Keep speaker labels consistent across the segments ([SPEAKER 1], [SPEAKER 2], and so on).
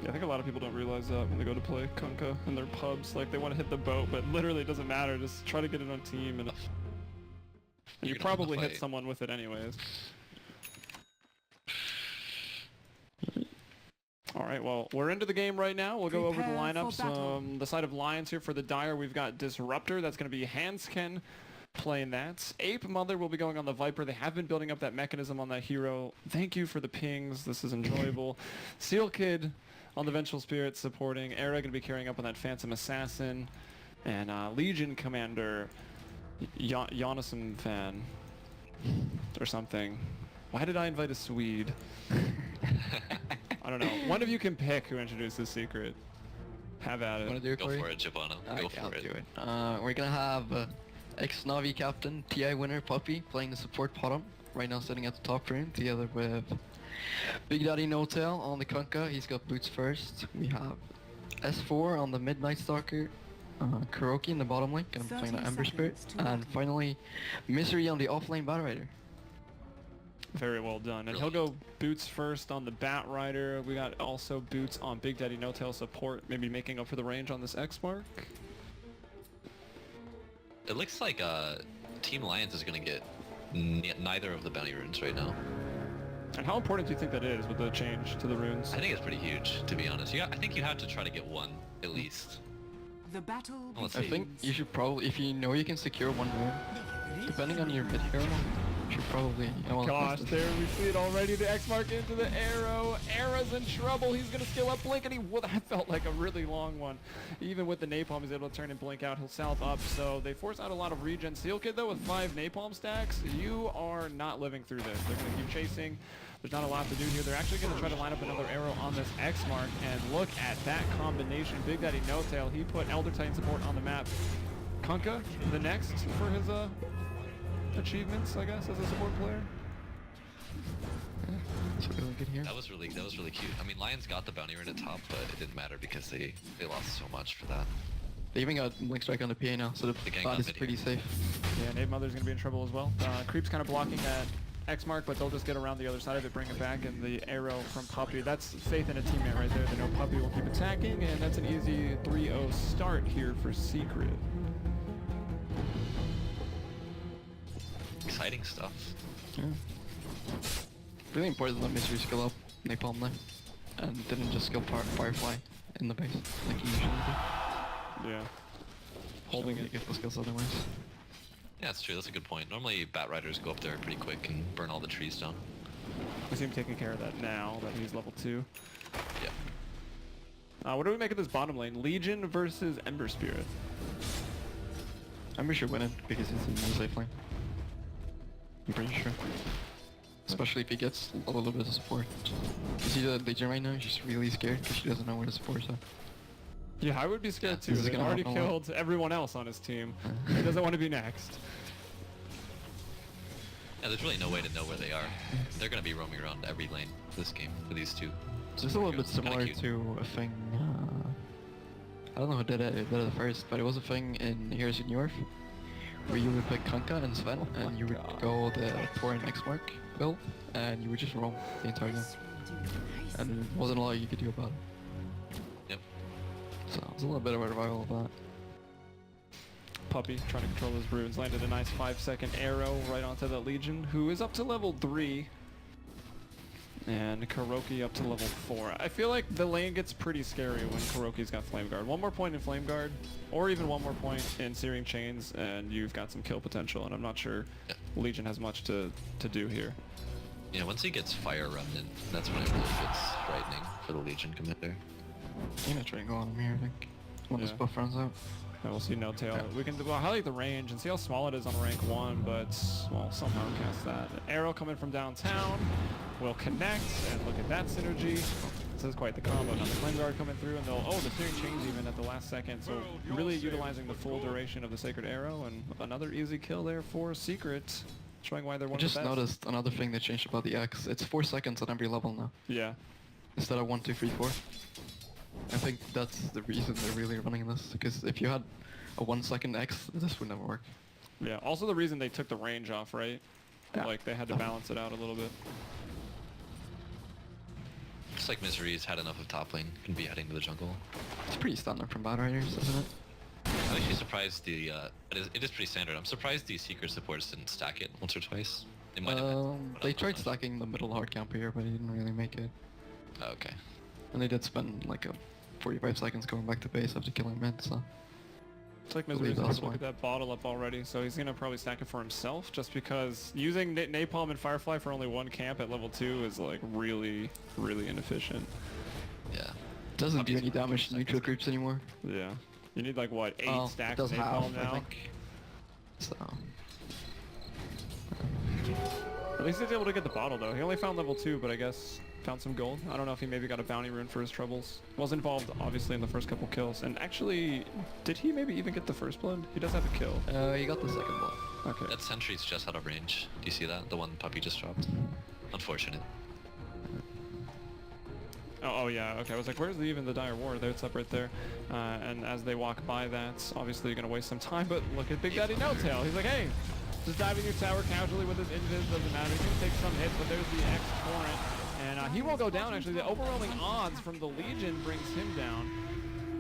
[SPEAKER 1] Yeah, I think a lot of people don't realize that when they go to play Kunkka in their pubs. Like, they want to hit the boat, but literally it doesn't matter. Just try to get it on team, and you probably hit someone with it anyways. Alright, well, we're into the game right now. We'll go over the lineups. The side of Lions here for the Dire, we've got Disruptor. That's going to be Handsken playing that. Apemother will be going on the Viper. They have been building up that mechanism on that hero. Thank you for the pings. This is enjoyable. Sealkid on the Vengeful Spirit supporting. Era going to be carrying up on that Phantom Assassin. And Legion Commander, jonassomfan or something. Why did I invite a Swede? I don't know. One of you can pick who introduces Secret. Have at it.
[SPEAKER 2] Want to do it,
[SPEAKER 3] Go for it, Jabana. Go for it.
[SPEAKER 2] Do it. We're gonna have ex-Navi captain, TI winner Puppey playing the support bottom. Right now sitting at the top room together with Big Daddy No Tail on the Kunkka. He's got boots first. We have S4 on the Midnight Stalker. KuroKy in the bottom lane, gonna be playing the Ember Spirit. And finally, Misery on the offlane Batrider.
[SPEAKER 1] Very well done. And he'll go boots first on the Batrider. We got also boots on Big Daddy No Tail support, maybe making up for the range on this X mark.
[SPEAKER 3] It looks like Team Lions is going to get neither of the bounty runes right now.
[SPEAKER 1] And how important do you think that is with the change to the runes?
[SPEAKER 3] I think it's pretty huge, to be honest. I think you have to try to get one, at least.
[SPEAKER 4] The battle
[SPEAKER 2] I think you should probably, if you know you can secure one rune, depending on your mid hero, you should probably...
[SPEAKER 1] Gosh, there we see it already. The X mark into the arrow. Era's in trouble. He's going to skill up Blink, and that felt like a really long one. Even with the napalm, he's able to turn and Blink out. He'll salve up, so they force out a lot of regen. Sealkid, though, with 5 napalm stacks, you are not living through this. They're going to keep chasing. There's not a lot to do here. They're actually going to try to line up another arrow on this X mark, and look at that combination. Big Daddy No Tail, he put Elder Titan support on the map. Kunkka, the next for his achievements, I guess, as a support player.
[SPEAKER 2] That's really good here.
[SPEAKER 3] That was really cute. I mean, Lions got the bounty rune at top, but it didn't matter because they lost so much for that.
[SPEAKER 2] They even got Blink Strike on the PA now, so the bot is pretty safe.
[SPEAKER 1] Yeah, and Apemother's going to be in trouble as well. Creep's kind of blocking that X mark, but they'll just get around the other side of it, bring it back, and the arrow from Puppey. That's faith in a teammate right there. They know Puppey will keep attacking, and that's an easy 3-0 start here for Secret.
[SPEAKER 3] Exciting stuff.
[SPEAKER 2] Yeah. Really important that Misery skill up napalm there, and didn't just skill Firefly in the base like he usually do.
[SPEAKER 1] Yeah.
[SPEAKER 2] Holding it, get the skills otherwise.
[SPEAKER 3] Yeah, that's true. That's a good point. Normally, Batriders go up there pretty quick and burn all the trees down.
[SPEAKER 1] We see him taking care of that now that he's level 2.
[SPEAKER 3] Yeah.
[SPEAKER 1] What do we make of this bottom lane? Legion versus Ember Spirit.
[SPEAKER 2] Ember should win it because it's in the safe lane. I'm pretty sure. Especially if he gets a little bit of support. You see the Legion right now? She's really scared because she doesn't know where the support's at.
[SPEAKER 1] Yeah, I would be scared too. He's already killed everyone else on his team. He doesn't want to be next.
[SPEAKER 3] Yeah, there's really no way to know where they are. They're going to be roaming around every lane this game for these two.
[SPEAKER 2] So it's a little bit similar to a thing, I don't know who did it first, but it was a thing in Heroes in Europe where you would pick Kunkka and Sven, and you would go the Thor and X mark build, and you would just roam the entire game. And there wasn't a lot you could do about it.
[SPEAKER 3] Yep.
[SPEAKER 2] So it was a little bit of a revival of that.
[SPEAKER 1] Puppey trying to control his runes, landed a nice 5-second arrow right onto the Legion, who is up to level 3. And KuroKy up to level 4. I feel like the lane gets pretty scary when KuroKy's got Flame Guard. One more point in Flame Guard, or even one more point in Searing Chains, and you've got some kill potential, and I'm not sure Legion has much to do here.
[SPEAKER 3] Yeah, once he gets Fire Remnant, that's when it really gets frightening for the Legion commander.
[SPEAKER 2] I'm gonna try and go on him here, I think, when this buff runs out.
[SPEAKER 1] And we'll see No Tail. We can highlight the range and see how small it is on rank 1, but well, somehow cast that. Arrow coming from downtown will connect, and look at that synergy. This is quite the combo. Now the Flame Guard coming through, and they'll the Searing Chains even at the last second. So really utilizing the full duration of the Sacred Arrow, and another easy kill there for Secret, showing why they're one of the best.
[SPEAKER 2] I just noticed another thing that changed about the X. It's 4 seconds at every level now.
[SPEAKER 1] Yeah.
[SPEAKER 2] Instead of 1, 2, 3, 4. I think that's the reason they're really running this, because if you had a 1 second X, this would never work.
[SPEAKER 1] Yeah, also the reason they took the range off, right? Yeah. Like they had to balance it out a little bit.
[SPEAKER 3] Looks like Misery's had enough of top lane. Can be heading to the jungle.
[SPEAKER 2] It's pretty standard from Batriders, isn't it?
[SPEAKER 3] I'm actually surprised the it is pretty standard. I'm surprised the secret supports didn't stack it once or twice. They might have.
[SPEAKER 2] They tried stacking the middle hard camper here, but he didn't really make it.
[SPEAKER 3] Oh, okay.
[SPEAKER 2] And they did spend like 45 seconds going back to base after killing mid, so...
[SPEAKER 1] It's like Misery's going to look at that bottle up already, so he's going to probably stack it for himself, just because using Napalm and Firefly for only one camp at level 2 is like really, really inefficient.
[SPEAKER 3] Yeah.
[SPEAKER 2] Doesn't do any damage to neutral groups anymore.
[SPEAKER 1] Yeah. You need like what, 8 stacks
[SPEAKER 2] does
[SPEAKER 1] of
[SPEAKER 2] half,
[SPEAKER 1] Napalm now?
[SPEAKER 2] I think. So...
[SPEAKER 1] At least he's able to get the bottle though. He only found level 2, but I guess found some gold. I don't know if he maybe got a bounty rune for his troubles. Was involved obviously in the first couple kills. And actually, did he maybe even get the first blood? He does have a kill.
[SPEAKER 2] He got the second blood.
[SPEAKER 1] Okay.
[SPEAKER 3] That sentry's just out of range. Do you see that? The one Puppey just dropped. Unfortunate.
[SPEAKER 1] Oh yeah, okay. I was like, where's even the dire war? There, it's up right there. And as they walk by that, obviously you're gonna waste some time, but look at Big Daddy No Tail. He's like, hey, just diving your tower casually with his invis, doesn't matter. He's gonna take some hits, but there's the X torrent. And he won't go down actually. The overwhelming odds from the Legion brings him down.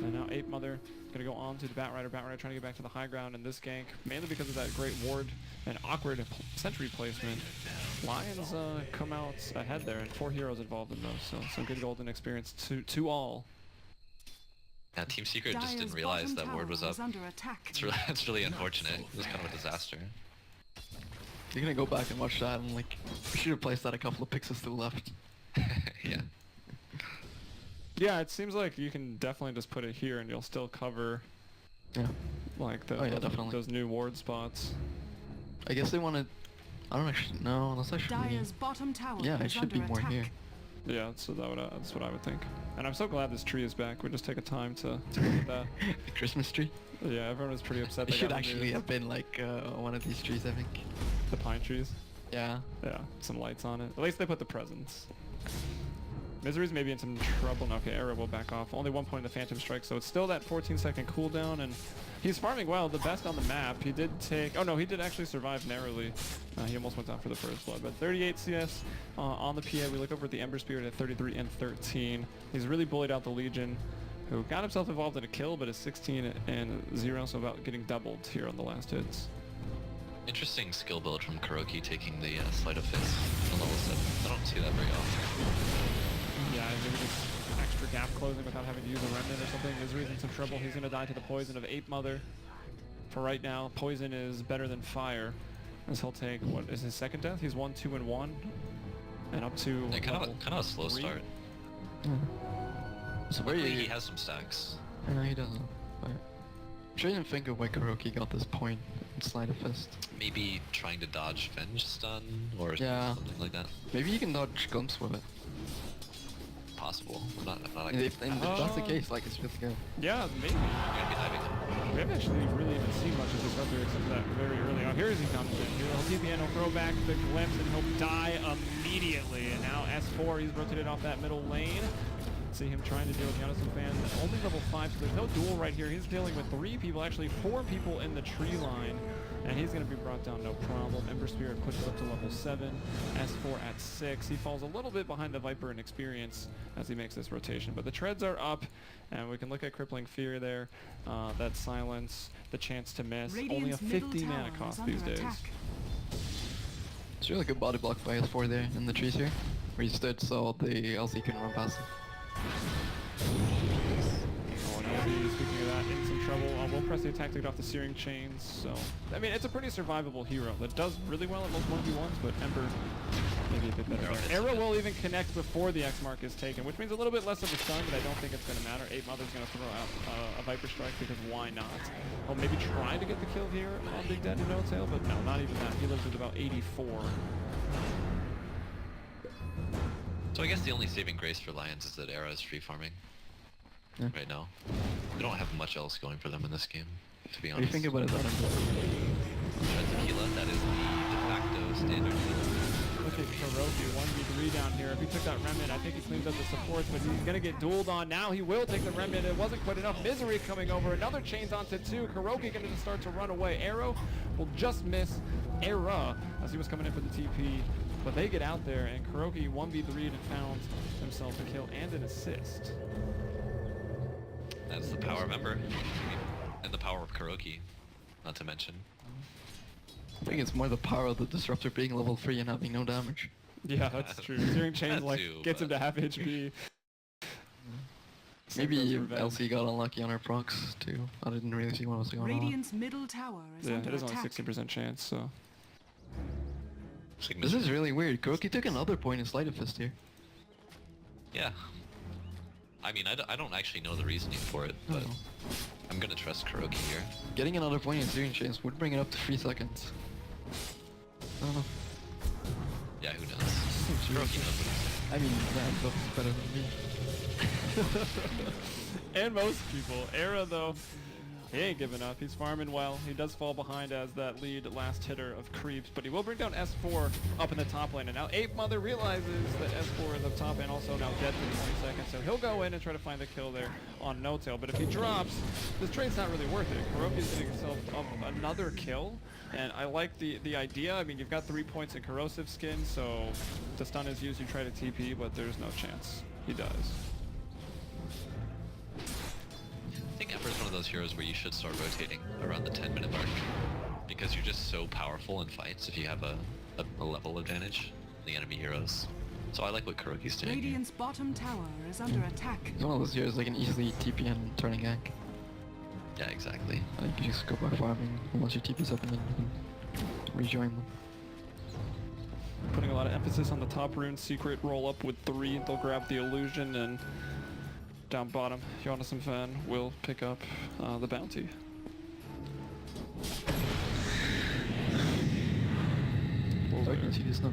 [SPEAKER 1] And now Apemother gonna go on to the Batrider. Batrider trying to get back to the high ground in this gank, mainly because of that great ward and awkward sentry placement. Lions come out ahead there, and 4 heroes involved in those, so some good golden experience to all.
[SPEAKER 3] Yeah, Team Secret just didn't realize that ward was up. It's really unfortunate. It was kind of a disaster.
[SPEAKER 2] You're gonna go back and watch that and like, we should have placed that a couple of pixels to the left.
[SPEAKER 3] Yeah.
[SPEAKER 1] Yeah, it seems like you can definitely just put it here and you'll still cover like those new ward spots.
[SPEAKER 2] I guess they wanted... I don't actually know, unless I should
[SPEAKER 4] Dire's bottom tower
[SPEAKER 2] it should be more here.
[SPEAKER 1] Yeah, so that's what I would think. And I'm so glad this tree is back. We just take a time to look at that.
[SPEAKER 2] The Christmas tree?
[SPEAKER 1] Yeah, everyone was pretty upset.
[SPEAKER 2] It should actually have been like one of these trees, I think.
[SPEAKER 1] The pine trees?
[SPEAKER 2] Yeah.
[SPEAKER 1] Yeah, some lights on it. At least they put the presents. Misery's maybe in some trouble. No, okay, Arrow will back off. Only 1 point in the Phantom Strike, so it's still that 14-second cooldown, and he's farming well, the best on the map. He did take... Oh no, he did actually survive narrowly. He almost went down for the first blood, but 38 CS on the PA. We look over at the Ember Spirit at 33 and 13. He's really bullied out the Legion, who got himself involved in a kill, but is 16 and 0, so about getting doubled here on the last hits.
[SPEAKER 3] Interesting skill build from KuroKy taking the Sleight of Fist on level 7. I don't see that very often.
[SPEAKER 1] Yeah, maybe just extra gap closing without having to use a remnant or something. Misery's in some trouble. He's going to die to the poison of Apemother. For right now, poison is better than fire, as he'll take, what is his second death? He's 1, 2, and 1, and up to
[SPEAKER 3] yeah, kind of a slow
[SPEAKER 1] 3.
[SPEAKER 3] start.
[SPEAKER 2] So
[SPEAKER 3] Luckily, he has some stacks.
[SPEAKER 2] I know he doesn't. But I'm trying to think of why KuroKy got this point in Sleight of Fist.
[SPEAKER 3] Maybe trying to dodge Venge stun or something like that.
[SPEAKER 2] Maybe you can dodge guns with it.
[SPEAKER 3] Possible. I'm not
[SPEAKER 2] If that's the case, like, it's really good.
[SPEAKER 1] Yeah, maybe.
[SPEAKER 3] You're gonna be diving him.
[SPEAKER 1] We haven't actually really even seen much of Disruptor except that very early on. Here he comes in. He'll TP in, he'll throw back the glimpse, and he'll die immediately. And now S4, he's rotated off that middle lane. See him trying to deal with jonassomfan. Only level 5, so there's no duel right here. He's dealing with 3 people, actually 4 people in the tree line. And he's going to be brought down no problem. Ember Spirit pushes up to level 7. S4 at 6. He falls a little bit behind the Viper in experience as he makes this rotation. But the treads are up, and we can look at Crippling Fear there. That silence, the chance to miss. Only a 50 mana cost these days.
[SPEAKER 2] It's really good body block by S4 there in the trees here, where he stood so the LC couldn't run past him.
[SPEAKER 1] Speaking of that, in some trouble. We'll press the attack to get off the Searing Chains. So, I mean, it's a pretty survivable hero that does really well at most 1v1s, but Ember maybe a bit better there. Arrow will even connect before the X mark is taken, which means a little bit less of a stun, but I don't think it's going to matter. Apemother's going to throw out a Viper Strike because why not? He'll maybe try to get the kill here on Big Daddy No Tail, but no, not even that. He lives with about 84.
[SPEAKER 3] So I guess the only saving grace for Lions is that Era is free farming right now. They don't have much else going for them in this game, to be honest.
[SPEAKER 2] What do you think about it,
[SPEAKER 3] Tequila, that is the de facto standard.
[SPEAKER 1] Look at KuroKy, 1v3 down here. If he took that remnant, I think he cleans up the supports, but he's going to get dueled on. Now he will take the remnant. It wasn't quite enough. Misery coming over. Another chains onto 2. KuroKy going to start to run away. Arrow will just miss Era as he was coming in for the TP. But they get out there, and KuroKy 1v3'd and found himself a kill and an assist.
[SPEAKER 3] That's the power of Ember. And the power of KuroKy, not to mention.
[SPEAKER 2] I think it's more the power of the Disruptor being level 3 and having no damage.
[SPEAKER 1] Yeah, that's true. Searing Chains
[SPEAKER 3] That
[SPEAKER 1] like
[SPEAKER 3] too,
[SPEAKER 1] gets him
[SPEAKER 3] but-
[SPEAKER 1] to half HP.
[SPEAKER 2] Maybe
[SPEAKER 1] Revenge.
[SPEAKER 2] LC got unlucky on her procs too. I didn't really see what was going on.
[SPEAKER 4] Radiant's middle tower is
[SPEAKER 1] Yeah,
[SPEAKER 4] under
[SPEAKER 1] it is only
[SPEAKER 4] attack.
[SPEAKER 1] 16% chance, so.
[SPEAKER 3] It's like
[SPEAKER 2] This is really weird. KuroKy took another point in Sleight of Fist here.
[SPEAKER 3] Yeah. I mean, I don't actually know the reasoning for it, but
[SPEAKER 2] Oh.
[SPEAKER 3] I'm gonna trust KuroKy here.
[SPEAKER 2] Getting another point in Searing Chains would bring it up to 3 seconds. I don't know.
[SPEAKER 3] Yeah, who knows? KuroKy knows what he's doing.
[SPEAKER 2] I mean, that looks better than me.
[SPEAKER 1] And most people. Era, though, he ain't giving up. He's farming well. He does fall behind as that lead last hitter of creeps, but he will bring down S4 up in the top lane. And now Apemother realizes that S4 is up top and also now dead for 20 seconds. So he'll go in and try to find the kill there on No Tail. But if he drops, this trade's not really worth it. KuroKy's getting himself another kill. And I like the idea. I mean, you've got 3 points in Corrosive Skin, so the stun is used, you try to TP, but there's no chance he does.
[SPEAKER 3] I think Ember's one of those heroes where you should start rotating around the 10-minute mark, because you're just so powerful in fights if you have a level advantage in the enemy heroes. So I like what KuroKy's doing here.
[SPEAKER 4] Radiant's bottom tower is under attack.
[SPEAKER 2] It's one of those heroes that can easily TP and turn a gank.
[SPEAKER 3] Yeah, exactly.
[SPEAKER 2] I think you just go back farming once your TP's up and then you can rejoin them.
[SPEAKER 1] Putting a lot of emphasis on the top rune secret roll up with 3. They'll grab the illusion, and down bottom, jonassomfan will pick up the bounty.
[SPEAKER 2] So I can see this now.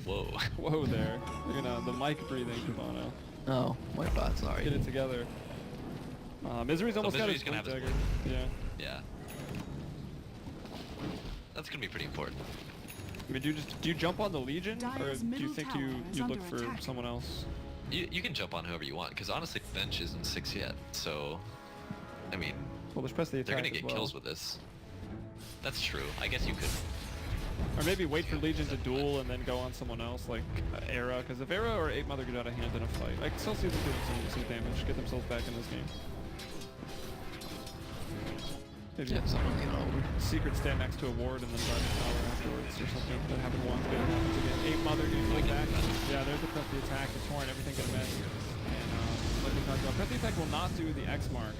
[SPEAKER 3] Whoa.
[SPEAKER 1] Whoa there. You're gonna the mic breathing, Cabano.
[SPEAKER 2] Oh, my bad, sorry.
[SPEAKER 1] Get it together. Misery's almost got his
[SPEAKER 3] Misery's gonna
[SPEAKER 1] blink
[SPEAKER 3] have his
[SPEAKER 1] dagger. Yeah.
[SPEAKER 3] Yeah. That's gonna be pretty important.
[SPEAKER 1] I mean, do you jump on the Legion, or
[SPEAKER 4] Dire's
[SPEAKER 1] do you
[SPEAKER 4] middle
[SPEAKER 1] think
[SPEAKER 4] tower
[SPEAKER 1] you
[SPEAKER 4] is
[SPEAKER 1] look
[SPEAKER 4] under
[SPEAKER 1] for
[SPEAKER 4] attack.
[SPEAKER 1] someone else?
[SPEAKER 3] You can jump on whoever you want, because honestly, bench isn't 6 yet, so... I mean,
[SPEAKER 1] Well, let's press the attack
[SPEAKER 3] they're gonna
[SPEAKER 1] as
[SPEAKER 3] get
[SPEAKER 1] well.
[SPEAKER 3] kills with this. That's true. I guess you could...
[SPEAKER 1] Or maybe wait for Legion to duel and then go on someone else, like Era, because if Era or Apemother get out of hand in a fight, I can still see them doing some damage, get themselves back in this game. Maybe
[SPEAKER 2] Yeah, someone get over.
[SPEAKER 1] Secret stand next to a ward and then dive the tower afterwards or something. That happened once, but it happens again. Apemother getting pulled back. Yeah, there's the press the attack, the torrent, everything gonna miss. And like we talked about, press the attack will not do the X mark.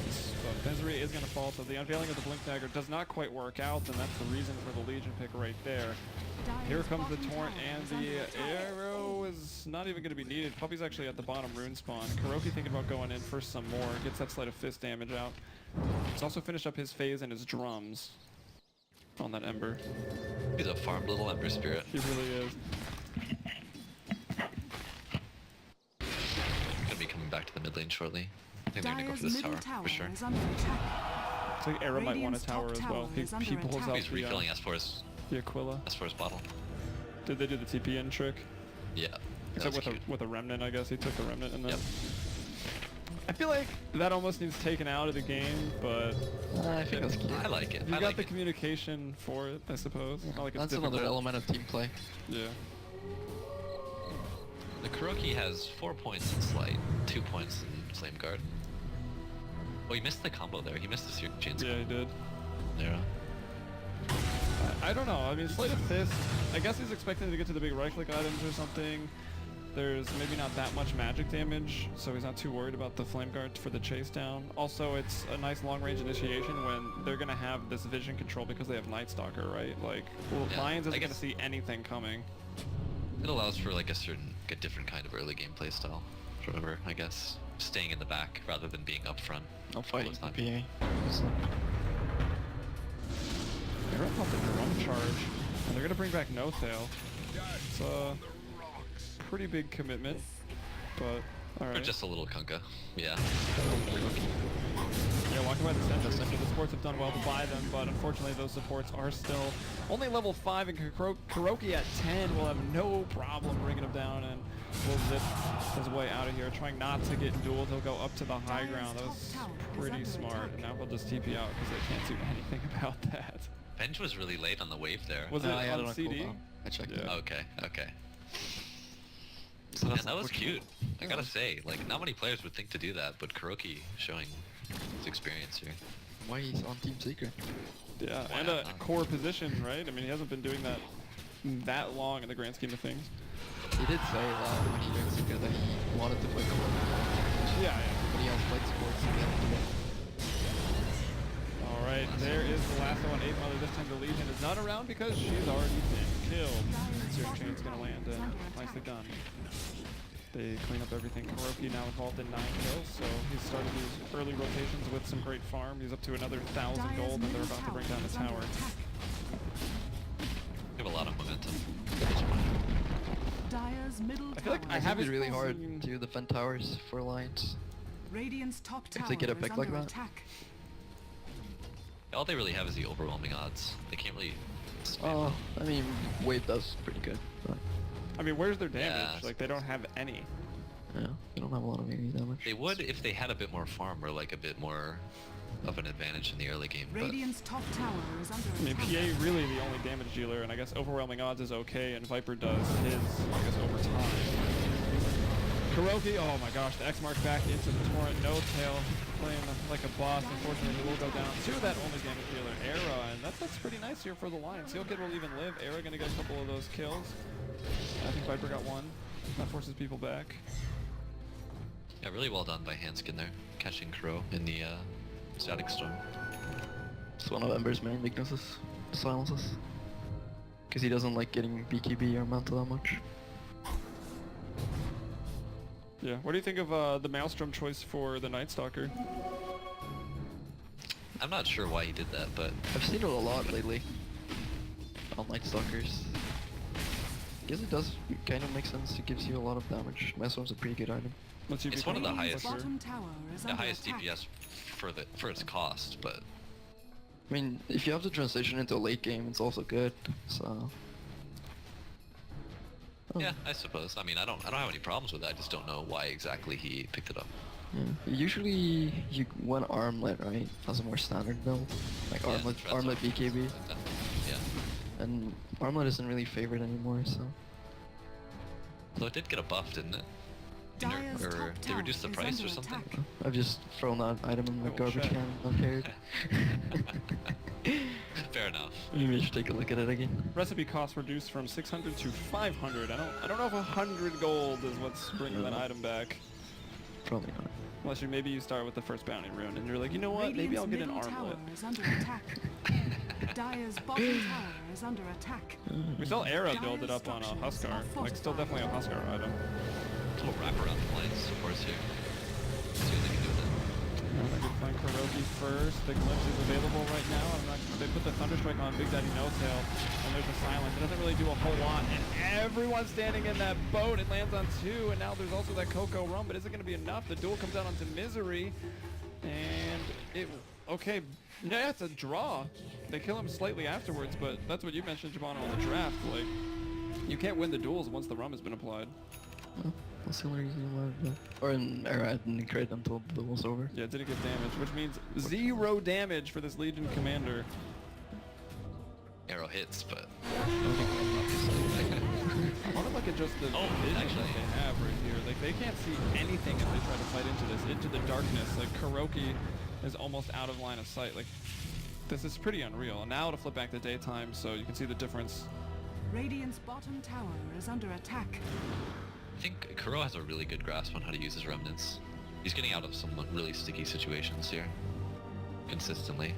[SPEAKER 1] So Misery is gonna fall, so the unveiling of the blink dagger does not quite work out, and that's the reason for the Legion pick right there. Here
[SPEAKER 4] Dire's
[SPEAKER 1] comes the
[SPEAKER 4] bottom
[SPEAKER 1] torrent,
[SPEAKER 4] tower
[SPEAKER 1] and
[SPEAKER 4] is under
[SPEAKER 1] the
[SPEAKER 4] attack.
[SPEAKER 1] arrow is not even gonna be needed. Puppey's actually at the bottom rune spawn. KuroKy thinking about going in for some more, gets that sleight of fist damage out. He's also finished up his phase and his drums on that Ember.
[SPEAKER 3] He's a farmed little Ember spirit.
[SPEAKER 1] He really is.
[SPEAKER 3] Gonna be coming back to the mid lane shortly. I think they're gonna go
[SPEAKER 4] Dire's
[SPEAKER 3] for this
[SPEAKER 4] middle
[SPEAKER 3] tower,
[SPEAKER 4] tower
[SPEAKER 3] for sure.
[SPEAKER 4] is under attack.
[SPEAKER 1] It's like Era might want a
[SPEAKER 4] Radiant's
[SPEAKER 1] tower
[SPEAKER 4] top
[SPEAKER 1] as well.
[SPEAKER 4] tower
[SPEAKER 1] He
[SPEAKER 4] is under
[SPEAKER 1] pulls
[SPEAKER 4] attack.
[SPEAKER 1] out
[SPEAKER 3] He's refilling
[SPEAKER 1] the Aquila.
[SPEAKER 3] S4's bottle.
[SPEAKER 1] Did they do the TP in trick?
[SPEAKER 3] Yeah. That
[SPEAKER 1] Except
[SPEAKER 3] was
[SPEAKER 1] with
[SPEAKER 3] cute.
[SPEAKER 1] with a remnant, I guess. He took the remnant and then...
[SPEAKER 3] Yep.
[SPEAKER 1] I feel like that almost needs taken out of the game, but
[SPEAKER 2] I think that's cute.
[SPEAKER 3] I like it.
[SPEAKER 1] you
[SPEAKER 3] I
[SPEAKER 1] got
[SPEAKER 3] like
[SPEAKER 1] the
[SPEAKER 3] it.
[SPEAKER 1] communication for it, I suppose. Not like it's
[SPEAKER 2] That's another
[SPEAKER 1] difficult.
[SPEAKER 2] element of team play.
[SPEAKER 1] Yeah.
[SPEAKER 3] The KuroKy has 4 points in Sleight, 2 points in Flame Guard. Oh, he missed the combo there. He missed the Searing Chains
[SPEAKER 1] Yeah, he did.
[SPEAKER 3] combo.
[SPEAKER 1] I don't know. I mean, Sleight of Fist, I guess he's expecting to get to the big right-click items or something. There's maybe not that much magic damage, so he's not too worried about the Flame Guard for the chase down. Also, it's a nice long-range initiation when they're going to have this vision control because they have Night Stalker, right? Like, well,
[SPEAKER 3] Yeah,
[SPEAKER 1] Lions isn't
[SPEAKER 3] I
[SPEAKER 1] going to
[SPEAKER 3] guess-
[SPEAKER 1] see anything coming.
[SPEAKER 3] It allows for like a different kind of early game play style. Remember, I guess, staying in the back rather than being up front.
[SPEAKER 2] I'll fight
[SPEAKER 3] It's not-
[SPEAKER 2] PA.
[SPEAKER 1] They're going to pop the drum charge, and they're going to bring back No Tail. It's a pretty big commitment, but
[SPEAKER 3] Or
[SPEAKER 1] alright.
[SPEAKER 3] just a little Kunkka. Yeah.
[SPEAKER 1] Yeah, walking by the center, so the supports have done well to buy them, but unfortunately those supports are still only level 5, and KuroKy at 10 will have no problem bringing him down, and will zip his way out of here, trying not to get dueled. He'll go up to the high ground. That was pretty smart, and now he'll just TP out because they can't do anything about that.
[SPEAKER 3] Venge was really late on the wave there.
[SPEAKER 1] Was it
[SPEAKER 2] I had
[SPEAKER 1] on
[SPEAKER 2] it on
[SPEAKER 1] CD?
[SPEAKER 2] cooldown. I checked
[SPEAKER 1] Yeah.
[SPEAKER 2] it.
[SPEAKER 3] Okay, okay.
[SPEAKER 2] So
[SPEAKER 3] Man,
[SPEAKER 2] that's
[SPEAKER 3] that was
[SPEAKER 2] unfortunate.
[SPEAKER 3] cute. I gotta say, like, not many players would think to do that, but KuroKy showing his experience here.
[SPEAKER 2] Why he's on Team Secret.
[SPEAKER 1] Yeah,
[SPEAKER 3] Why
[SPEAKER 1] and a
[SPEAKER 3] not?
[SPEAKER 1] core position, right? I mean, he hasn't been doing that long in the grand scheme of things.
[SPEAKER 2] He did say when he joined Secret that he wanted to play core.
[SPEAKER 1] Yeah, yeah.
[SPEAKER 2] But he has played sports and he had to do it.
[SPEAKER 1] All right, there is the lasso on Apemother. This time the Legion is not around because she's already been killed. Zero Chain's gonna land and nicely done. They clean up everything. KuroKy now involved in 9 kills, so he's started his early rotations with some great farm. He's up to another 1,000 gold, and they're about to bring down the tower.
[SPEAKER 3] We have a lot of momentum.
[SPEAKER 4] Dyer's middle
[SPEAKER 1] I feel like
[SPEAKER 4] tower
[SPEAKER 1] I
[SPEAKER 2] It's
[SPEAKER 1] haven't
[SPEAKER 2] gonna be really hard
[SPEAKER 1] seen-
[SPEAKER 2] to defend towers for Alliance.
[SPEAKER 4] Radiant's top tower
[SPEAKER 2] they get a
[SPEAKER 4] is
[SPEAKER 2] pick like
[SPEAKER 4] under
[SPEAKER 2] that.
[SPEAKER 4] attack.
[SPEAKER 3] All they really have is the overwhelming odds. They can't really spam.
[SPEAKER 2] Oh, I mean, Wave does pretty good, but
[SPEAKER 1] I mean, where's their damage?
[SPEAKER 3] Yeah.
[SPEAKER 1] Like, they don't have any.
[SPEAKER 2] yeah, they don't have a lot of melee damage.
[SPEAKER 3] They would if they had a bit more farm or like a bit more of an advantage in the early game. But
[SPEAKER 4] Radiant's top tower is under
[SPEAKER 1] I mean,
[SPEAKER 4] attack.
[SPEAKER 1] PA really the only damage dealer, and I guess overwhelming odds is okay, and Viper does his, I guess, over time. KuroKy, oh my gosh, the X mark back into the torrent, no tail, playing like a boss. Unfortunately, he will go down to that only damage dealer, Era, and that looks pretty nice here for the Lions. Sealkid will even live. Era gonna get a couple of those kills. I think Viper got one. That forces people back.
[SPEAKER 3] yeah, really well done by Handsken there, catching Kuro in the static storm.
[SPEAKER 2] It's one of Ember's main weaknesses, silences. Because he doesn't like getting BKB or Manta that much.
[SPEAKER 1] Yeah, what do you think of the Maelstrom choice for the Night Stalker?
[SPEAKER 3] I'm not sure why he did that, but
[SPEAKER 2] I've seen it a lot lately. On Night Stalkers. I guess it does kind of make sense. It gives you a lot of damage. Maelstrom's a pretty good item.
[SPEAKER 1] Let's see if
[SPEAKER 3] It's
[SPEAKER 1] he
[SPEAKER 3] one of the
[SPEAKER 1] can-
[SPEAKER 4] Radiant's
[SPEAKER 3] highest-
[SPEAKER 4] bottom tower is
[SPEAKER 3] the
[SPEAKER 4] under
[SPEAKER 3] highest
[SPEAKER 4] attack.
[SPEAKER 3] DPS for its cost. But
[SPEAKER 2] I mean, if you have to transition into a late game, it's also good. So. Oh,
[SPEAKER 3] yeah, I suppose. I mean, I don't have any problems with it. I just don't know why exactly he picked it up.
[SPEAKER 2] yeah. Usually, you want Armlet, right? Has a more standard build, like
[SPEAKER 3] Yeah,
[SPEAKER 2] Armlet,
[SPEAKER 3] Dread's
[SPEAKER 2] Armlet
[SPEAKER 3] something
[SPEAKER 2] BKB,
[SPEAKER 3] like that. Yeah.
[SPEAKER 2] and Armlet isn't really favored anymore. So.
[SPEAKER 3] So it did get a buff, didn't it?
[SPEAKER 4] Dyer's
[SPEAKER 3] Or
[SPEAKER 4] top
[SPEAKER 3] they
[SPEAKER 4] tower
[SPEAKER 3] reduced the
[SPEAKER 4] is
[SPEAKER 3] price
[SPEAKER 4] under
[SPEAKER 3] or something?
[SPEAKER 4] attack.
[SPEAKER 2] I've just thrown that item in the
[SPEAKER 1] Oh,
[SPEAKER 2] garbage
[SPEAKER 1] shit.
[SPEAKER 2] can. Not cared.
[SPEAKER 3] Fair enough.
[SPEAKER 2] Maybe we should take a look at it again.
[SPEAKER 1] Recipe cost reduced from 600 to 500. I don't know if 100 gold is what's bringing that item back.
[SPEAKER 2] Probably not.
[SPEAKER 1] Unless maybe you start with the first bounty rune and you're like, you know what? Maybe I'll get an
[SPEAKER 4] Radiant's middle
[SPEAKER 1] armlet.
[SPEAKER 4] tower is under attack. Dyer's bottom tower is under attack.
[SPEAKER 1] We saw Era build it up on a Huskar. Like, still definitely a Huskar item.
[SPEAKER 3] A little wraparound alliance supports here. See what they can do with it.
[SPEAKER 1] I could find KuroKy first. The glimpse is available right now. They put the Thunderstrike on Big Daddy No Tail, and there's a silence. It doesn't really do a whole lot, and everyone's standing in that boat. It lands on 2, and now there's also that Coco Rum, but is it going to be enough? The duel comes out onto Misery, and it... Okay, yeah, it's a draw. They kill him slightly afterwards, but that's what you mentioned, Jabano, on the draft. Like, you can't win the duels once the rum has been applied.
[SPEAKER 2] Well, that's the only reason why. Or in Era, I didn't crit until the duel was over.
[SPEAKER 1] Yeah, it didn't get damage, which means 0 damage for this Legion commander.
[SPEAKER 3] Arrow hits, but
[SPEAKER 1] I want to look at just the
[SPEAKER 3] Oh,
[SPEAKER 1] vision
[SPEAKER 3] actually.
[SPEAKER 1] that they have right here. Like, they can't see anything as they try to fight into this, into the darkness. Like, KuroKy is almost out of line of sight. Like, this is pretty unreal. And now to flip back to daytime, so you can see the difference.
[SPEAKER 4] Radiant's bottom tower is under attack.
[SPEAKER 3] I think Kuro has a really good grasp on how to use his remnants. He's getting out of some really sticky situations here. Consistently.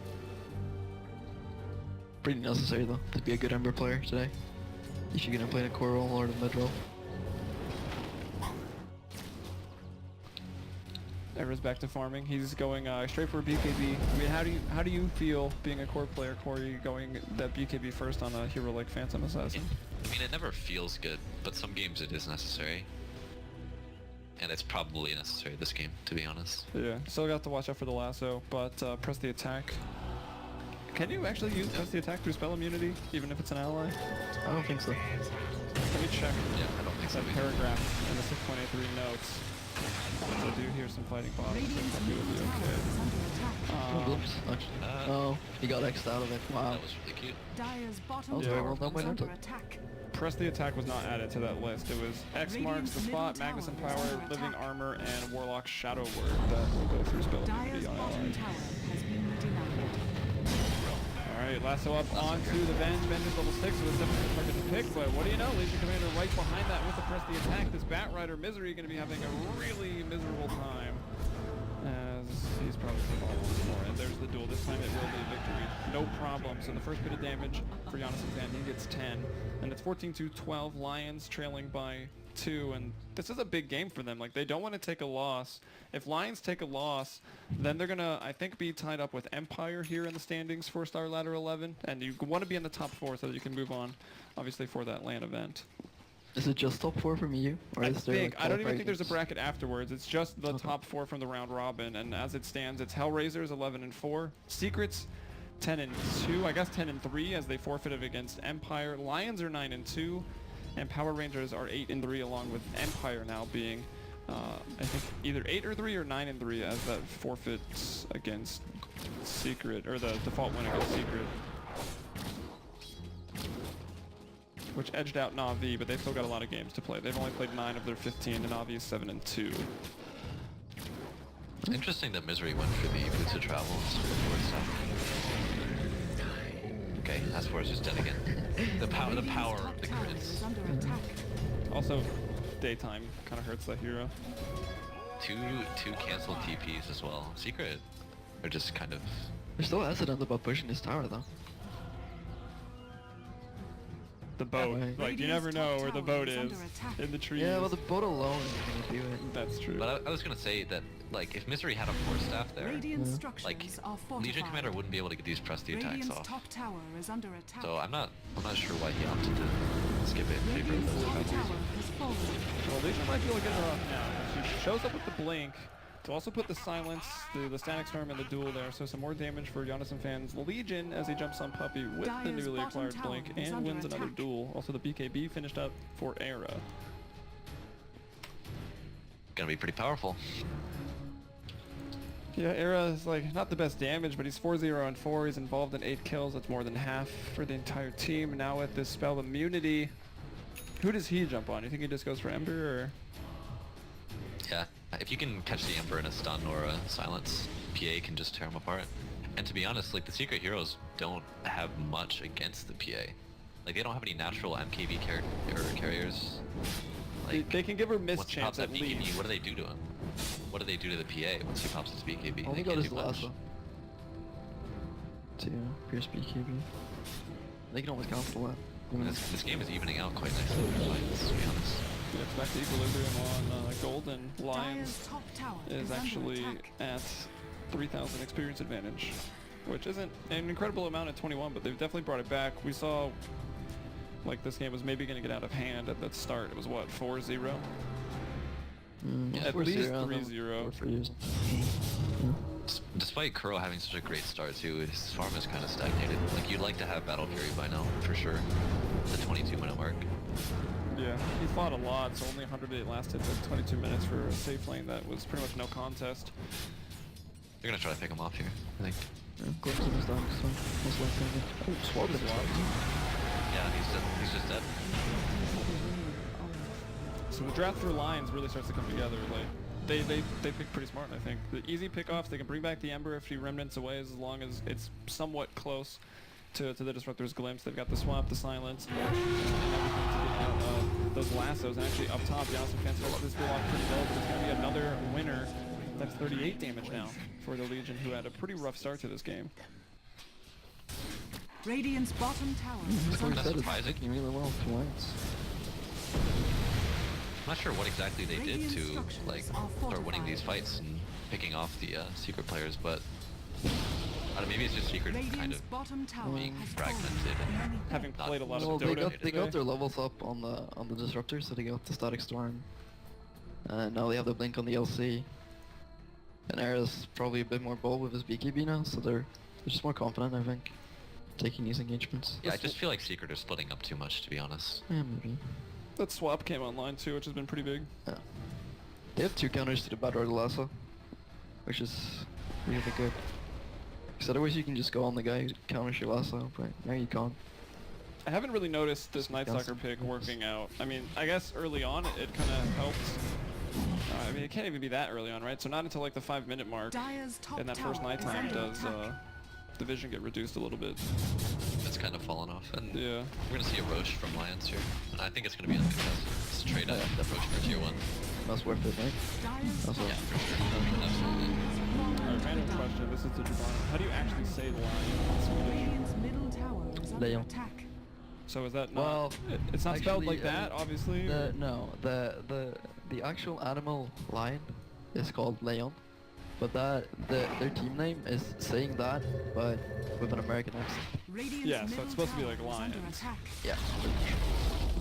[SPEAKER 2] Pretty necessary though, to be a good Ember player today. If you're gonna play the core role or the mid role.
[SPEAKER 1] Era's back to farming. He's going straight for a BKB. I mean, how do you feel being a core player, Corey, going that BKB first on a hero like Phantom Assassin?
[SPEAKER 3] I mean, it never feels good, but some games it is necessary. And it's probably necessary this game, to be honest.
[SPEAKER 1] Yeah, still got to watch out for the lasso, but press the attack. Can you actually use press the attack through spell immunity, even if it's an ally?
[SPEAKER 2] I don't think so.
[SPEAKER 1] Let me check
[SPEAKER 3] Yeah, I don't think so.
[SPEAKER 1] that paragraph in the 6.83 notes. I do hear some fighting bottoms, so
[SPEAKER 4] Radiant's
[SPEAKER 1] probably will
[SPEAKER 4] middle
[SPEAKER 1] be
[SPEAKER 4] tower
[SPEAKER 1] okay.
[SPEAKER 4] is under attack.
[SPEAKER 2] Oh, whoops, actually. Oh, he got X'd out of it. Wow.
[SPEAKER 3] That was really cute.
[SPEAKER 4] Dyer's bottom
[SPEAKER 2] That was
[SPEAKER 1] very
[SPEAKER 4] tower
[SPEAKER 1] well
[SPEAKER 2] done by
[SPEAKER 4] is under
[SPEAKER 2] Naruto.
[SPEAKER 4] attack.
[SPEAKER 1] Press the attack was not added to that list. It was X marks the spot, Magnus and Power, Living Armor, and Warlock Shadow Word that will go through spell
[SPEAKER 4] Dire's
[SPEAKER 1] immunity
[SPEAKER 4] bottom
[SPEAKER 1] on.
[SPEAKER 4] tower has been denied.
[SPEAKER 1] Alright, lasso up onto the Venge. Venge is level 6, so it's definitely a target to pick, but what do you know? Legion Commander right behind that with the press the attack. This Batrider Misery going to be having a really miserable time, as he's probably going to fall once more. And there's the duel. This time it will be a victory. No problem. So the first bit of damage for jonassomfan, he gets 10. And it's 14-12, Lions trailing by 2, and this is a big game for them. Like, they don't want to take a loss. If Lions take a loss, then they're gonna, I think, be tied up with Empire here in the standings for Star Ladder 11, and you want to be in the top 4 so that you can move on, obviously, for that LAN event.
[SPEAKER 2] Is it just top 4 from EU? Or
[SPEAKER 1] I
[SPEAKER 2] is there
[SPEAKER 1] think,
[SPEAKER 2] like
[SPEAKER 1] I don't even think there's a
[SPEAKER 2] qualifications?
[SPEAKER 1] bracket afterwards. It's just the
[SPEAKER 2] Okay.
[SPEAKER 1] top 4 from the round robin, and as it stands, it's Hellraisers 11-4, Secrets 10-2, I guess 10-3 as they forfeited against Empire. Lions are 9-2, and Power Rangers are 8-3, along with Empire now being, I think, either 8-3 or 9-3 as that forfeits against Secret, or the default win against Secret, which edged out Na'Vi, but they've still got a lot of games to play. They've only played 9 of their 15, and Na'Vi is 7-2.
[SPEAKER 3] Interesting that Misery went for the Boots of Travel instead of Forward Stuff. Okay, that's where it's just dead again. The power of the
[SPEAKER 4] Tower
[SPEAKER 3] crits.
[SPEAKER 4] is under attack.
[SPEAKER 1] Also, daytime kind of hurts that hero.
[SPEAKER 3] Two canceled TPs as well. Secret are just kind of...
[SPEAKER 2] They're still hesitant about pushing this tower though.
[SPEAKER 1] The boat,
[SPEAKER 2] Right.
[SPEAKER 1] like, you never know where the boat is in the trees.
[SPEAKER 2] Yeah, but the boat alone is gonna do it.
[SPEAKER 1] That's true.
[SPEAKER 3] But I was gonna say that, like, if Misery had a Force Staff there,
[SPEAKER 4] Radiant
[SPEAKER 2] Yeah.
[SPEAKER 4] structures
[SPEAKER 3] like,
[SPEAKER 4] are fortified.
[SPEAKER 3] Legion Commander wouldn't be able to get these press the attacks
[SPEAKER 4] Radiant's
[SPEAKER 3] off.
[SPEAKER 4] top tower is under attack.
[SPEAKER 3] So I'm not sure why he opted to skip it in favor of
[SPEAKER 4] Radiant's
[SPEAKER 3] those
[SPEAKER 4] top
[SPEAKER 3] penalties.
[SPEAKER 4] tower has fallen.
[SPEAKER 1] Well, Legion might be looking rough now. She shows up with the blink to also put the silence, the static storm, and the duel there. So some more damage for jonassomfan's Legion as he jumps on Puppey with the
[SPEAKER 4] Dire's
[SPEAKER 1] newly
[SPEAKER 4] bottom
[SPEAKER 1] acquired
[SPEAKER 4] tower
[SPEAKER 1] blink
[SPEAKER 4] is
[SPEAKER 1] and
[SPEAKER 4] under
[SPEAKER 1] wins another
[SPEAKER 4] attack.
[SPEAKER 1] duel. Also, the BKB finished up for Era.
[SPEAKER 3] Gonna be pretty powerful.
[SPEAKER 1] Yeah, Era is like not the best damage, but he's 4-0-4. He's involved in 8 kills. That's more than half for the entire team. Now with this spell immunity, who does he jump on? You think he just goes for Ember, or?
[SPEAKER 3] Yeah, if you can catch the Emperor in a stun or a silence, PA can just tear him apart. And to be honest, like, the secret heroes don't have much against the PA. Like, they don't have any natural MKB carriers. Like,
[SPEAKER 1] They can give her miss
[SPEAKER 3] once he pops
[SPEAKER 1] chance
[SPEAKER 3] that
[SPEAKER 1] at
[SPEAKER 3] BKB,
[SPEAKER 1] least.
[SPEAKER 3] what do they do to him? What do they do to the PA once he pops his BKB?
[SPEAKER 2] All
[SPEAKER 3] They
[SPEAKER 2] they got
[SPEAKER 3] can't
[SPEAKER 2] is
[SPEAKER 3] do much.
[SPEAKER 2] lasso. To pierce BKB. They can always cancel that.
[SPEAKER 3] And this game is evening out quite nicely for fights, to be honest.
[SPEAKER 1] Yeah, it's back to equilibrium on Golden. Lions
[SPEAKER 4] Dire's top tower
[SPEAKER 1] is
[SPEAKER 4] under
[SPEAKER 1] actually
[SPEAKER 4] attack.
[SPEAKER 1] at 3,000 experience advantage, which isn't an incredible amount at 21, but they've definitely brought it back. We saw, like, this game was maybe going to get out of hand at the start. It was, what, 4-0? At least 3-0.
[SPEAKER 3] Despite Kuro having such a great start too, his farm is kind of stagnated. Like, you'd like to have Battle Fury by now, for sure. The 22-minute mark.
[SPEAKER 1] Yeah, he fought a lot, so only 108 lasted for 22 minutes for a safe lane that was pretty much no contest.
[SPEAKER 3] They're gonna try to pick him off here, I think.
[SPEAKER 2] Glimpse of his down, so most likely. Oh, swap it.
[SPEAKER 3] Yeah, he's just dead.
[SPEAKER 1] So the draft for Lions really starts to come together. Like, they pick pretty smart, I think. The easy pickoffs, they can bring back the Ember a few remnants away as long as it's somewhat close to the Disruptor's glimpse. They've got the swap, the silence, and everything to get out of those lassos. And actually up top, jonassomfan starts this duel off pretty low, but it's going to be another winner. That's 38 damage now for the Legion, who had a pretty rough start to this game.
[SPEAKER 4] Radiant's bottom tower is
[SPEAKER 2] That's
[SPEAKER 4] under
[SPEAKER 3] That's
[SPEAKER 2] it's
[SPEAKER 3] surprising.
[SPEAKER 2] taking really well to Lions.
[SPEAKER 3] I'm not sure what exactly they did
[SPEAKER 4] Radiant
[SPEAKER 3] to,
[SPEAKER 4] structures
[SPEAKER 3] like,
[SPEAKER 4] are
[SPEAKER 3] start winning these
[SPEAKER 4] fortified.
[SPEAKER 3] fights and picking off the secret players, but I don't know, maybe it's just secret kind
[SPEAKER 4] Radiant's
[SPEAKER 3] of
[SPEAKER 4] bottom tower
[SPEAKER 3] being
[SPEAKER 4] has
[SPEAKER 3] fragmented
[SPEAKER 4] fallen.
[SPEAKER 3] and
[SPEAKER 1] Having
[SPEAKER 3] Not-
[SPEAKER 1] played a lot
[SPEAKER 2] Well,
[SPEAKER 1] of
[SPEAKER 2] they
[SPEAKER 1] Dota
[SPEAKER 2] got
[SPEAKER 1] today.
[SPEAKER 2] their levels up on the Disruptor, so they got the static storm. And now they have the blink on the LC. And Era's probably a bit more bold with his BKB now, so they're just more confident, I think, taking these engagements.
[SPEAKER 3] yeah, I just feel like secret are splitting up too much, to be honest.
[SPEAKER 2] Yeah, maybe.
[SPEAKER 1] That swap came online too, which has been pretty big.
[SPEAKER 2] Yeah. They have 2 counters to the Batrider lasso, which is really good. Because otherwise you can just go on the guy who counters your lasso, but now you can't.
[SPEAKER 1] I haven't really noticed this Night Stalker
[SPEAKER 2] Johnson.
[SPEAKER 1] pick working out. I mean, I guess early on it kind of helps. I mean, it can't even be that early on, right? So not until like the 5-minute mark
[SPEAKER 4] Dire's top
[SPEAKER 1] in that first
[SPEAKER 4] tower is
[SPEAKER 1] nighttime
[SPEAKER 4] under
[SPEAKER 1] does
[SPEAKER 4] attack.
[SPEAKER 1] the vision get reduced a little bit.
[SPEAKER 3] It's kind of fallen off, and
[SPEAKER 1] Yeah.
[SPEAKER 3] we're gonna see a Roche from Lions here. And I think it's gonna be uncontested. It's a trade up the Roche for tier 1.
[SPEAKER 2] That's worth it, right?
[SPEAKER 4] Dire's
[SPEAKER 2] That's
[SPEAKER 3] Yeah,
[SPEAKER 2] what-
[SPEAKER 3] for sure. Absolutely.
[SPEAKER 1] Alright, random question. This is to Javon. How do you actually say lion in Swedish?
[SPEAKER 4] Radiant's middle tower is under
[SPEAKER 2] Leon.
[SPEAKER 4] attack.
[SPEAKER 1] So is that not?
[SPEAKER 2] Well,
[SPEAKER 1] It's not spelled
[SPEAKER 2] actually,
[SPEAKER 1] like that, obviously.
[SPEAKER 2] No, the actual animal lion is called Leon, but their team name is saying that, but with an American accent.
[SPEAKER 4] Radiant's
[SPEAKER 1] Yeah, so it's
[SPEAKER 4] middle
[SPEAKER 1] supposed to be
[SPEAKER 4] tower
[SPEAKER 1] like
[SPEAKER 4] is under
[SPEAKER 1] lions.
[SPEAKER 4] attack.
[SPEAKER 2] Yeah.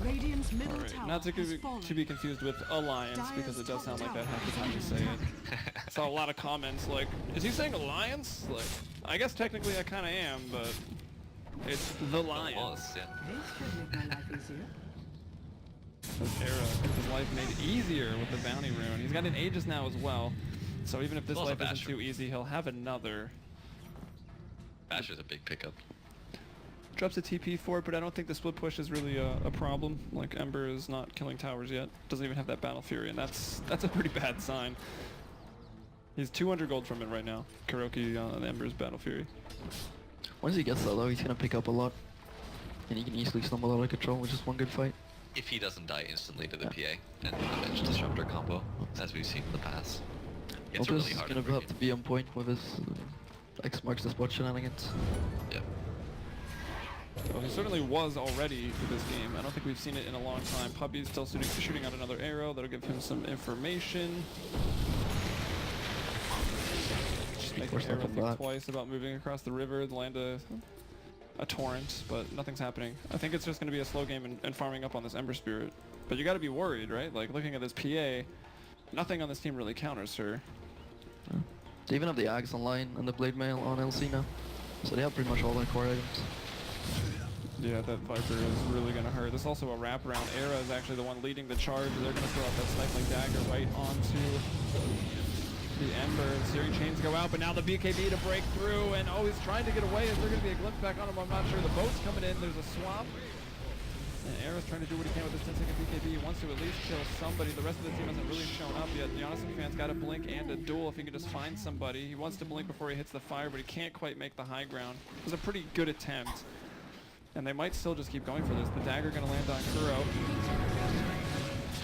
[SPEAKER 4] Radiant's middle
[SPEAKER 1] Alright,
[SPEAKER 4] tower
[SPEAKER 1] not to
[SPEAKER 4] has
[SPEAKER 1] be,
[SPEAKER 4] fallen.
[SPEAKER 1] to be confused with alliance, because it does sound like that half the time you say it. I saw a lot of comments like, is he saying alliance? Like, I guess technically I kind of am, but it's the
[SPEAKER 3] It
[SPEAKER 1] lion.
[SPEAKER 3] was, yeah.
[SPEAKER 4] This could make my life easier.
[SPEAKER 1] This era gets his life made easier with the bounty rune. He's got an Aegis now as well, so even if this
[SPEAKER 3] Also
[SPEAKER 1] life isn't
[SPEAKER 3] Basher.
[SPEAKER 1] too easy, he'll have another.
[SPEAKER 3] Basher's a big pickup.
[SPEAKER 1] Drops a TP for it, but I don't think the split push is really a problem. Like, Ember is not killing towers yet. Doesn't even have that Battle Fury, and that's a pretty bad sign. He's 200 gold from it right now. KuroKy on Ember's Battle Fury.
[SPEAKER 2] Once he gets that though, he's gonna pick up a lot, and he can easily stumble out of control with just one good fight.
[SPEAKER 3] If he doesn't die instantly to the PA and avenge Disruptor combo, as we've seen in the past. It's
[SPEAKER 2] Ultra's
[SPEAKER 3] really hard
[SPEAKER 2] gonna
[SPEAKER 3] to
[SPEAKER 2] have to be on point with his X marks the spot shenanigans.
[SPEAKER 3] Yeah.
[SPEAKER 1] Well, he certainly was already for this game. I don't think we've seen it in a long time. Puppey's still shooting out another arrow. That'll give him some information. Just make
[SPEAKER 2] Force
[SPEAKER 1] the arrow
[SPEAKER 2] up on
[SPEAKER 1] think
[SPEAKER 2] that.
[SPEAKER 1] twice about moving across the river, land a torrent, but nothing's happening. I think it's just going to be a slow game and farming up on this Ember Spirit. But you got to be worried, right? Like, looking at this PA, nothing on this team really counters her.
[SPEAKER 2] They even have the Axe online and the Blade Mail on LC now, so they have pretty much all their core items.
[SPEAKER 1] Yeah, that Viper is really going to hurt. This is also a wraparound. Era is actually the one leading the charge. They're going to throw out that Stifling Dagger right onto the Ember. Searing Chains go out, but now the BKB to break through, and oh, he's trying to get away. Is there going to be a glimpse back on him? I'm not sure. The boat's coming in. There's a swap. And Era's trying to do what he can with this 10-second BKB. He wants to at least kill somebody. The rest of the team hasn't really shown up yet. jonassomfan's got a blink and a duel if he can just find somebody. He wants to blink before he hits the fire, but he can't quite make the high ground. It was a pretty good attempt. And they might still just keep going for this. The dagger gonna land on Kuro.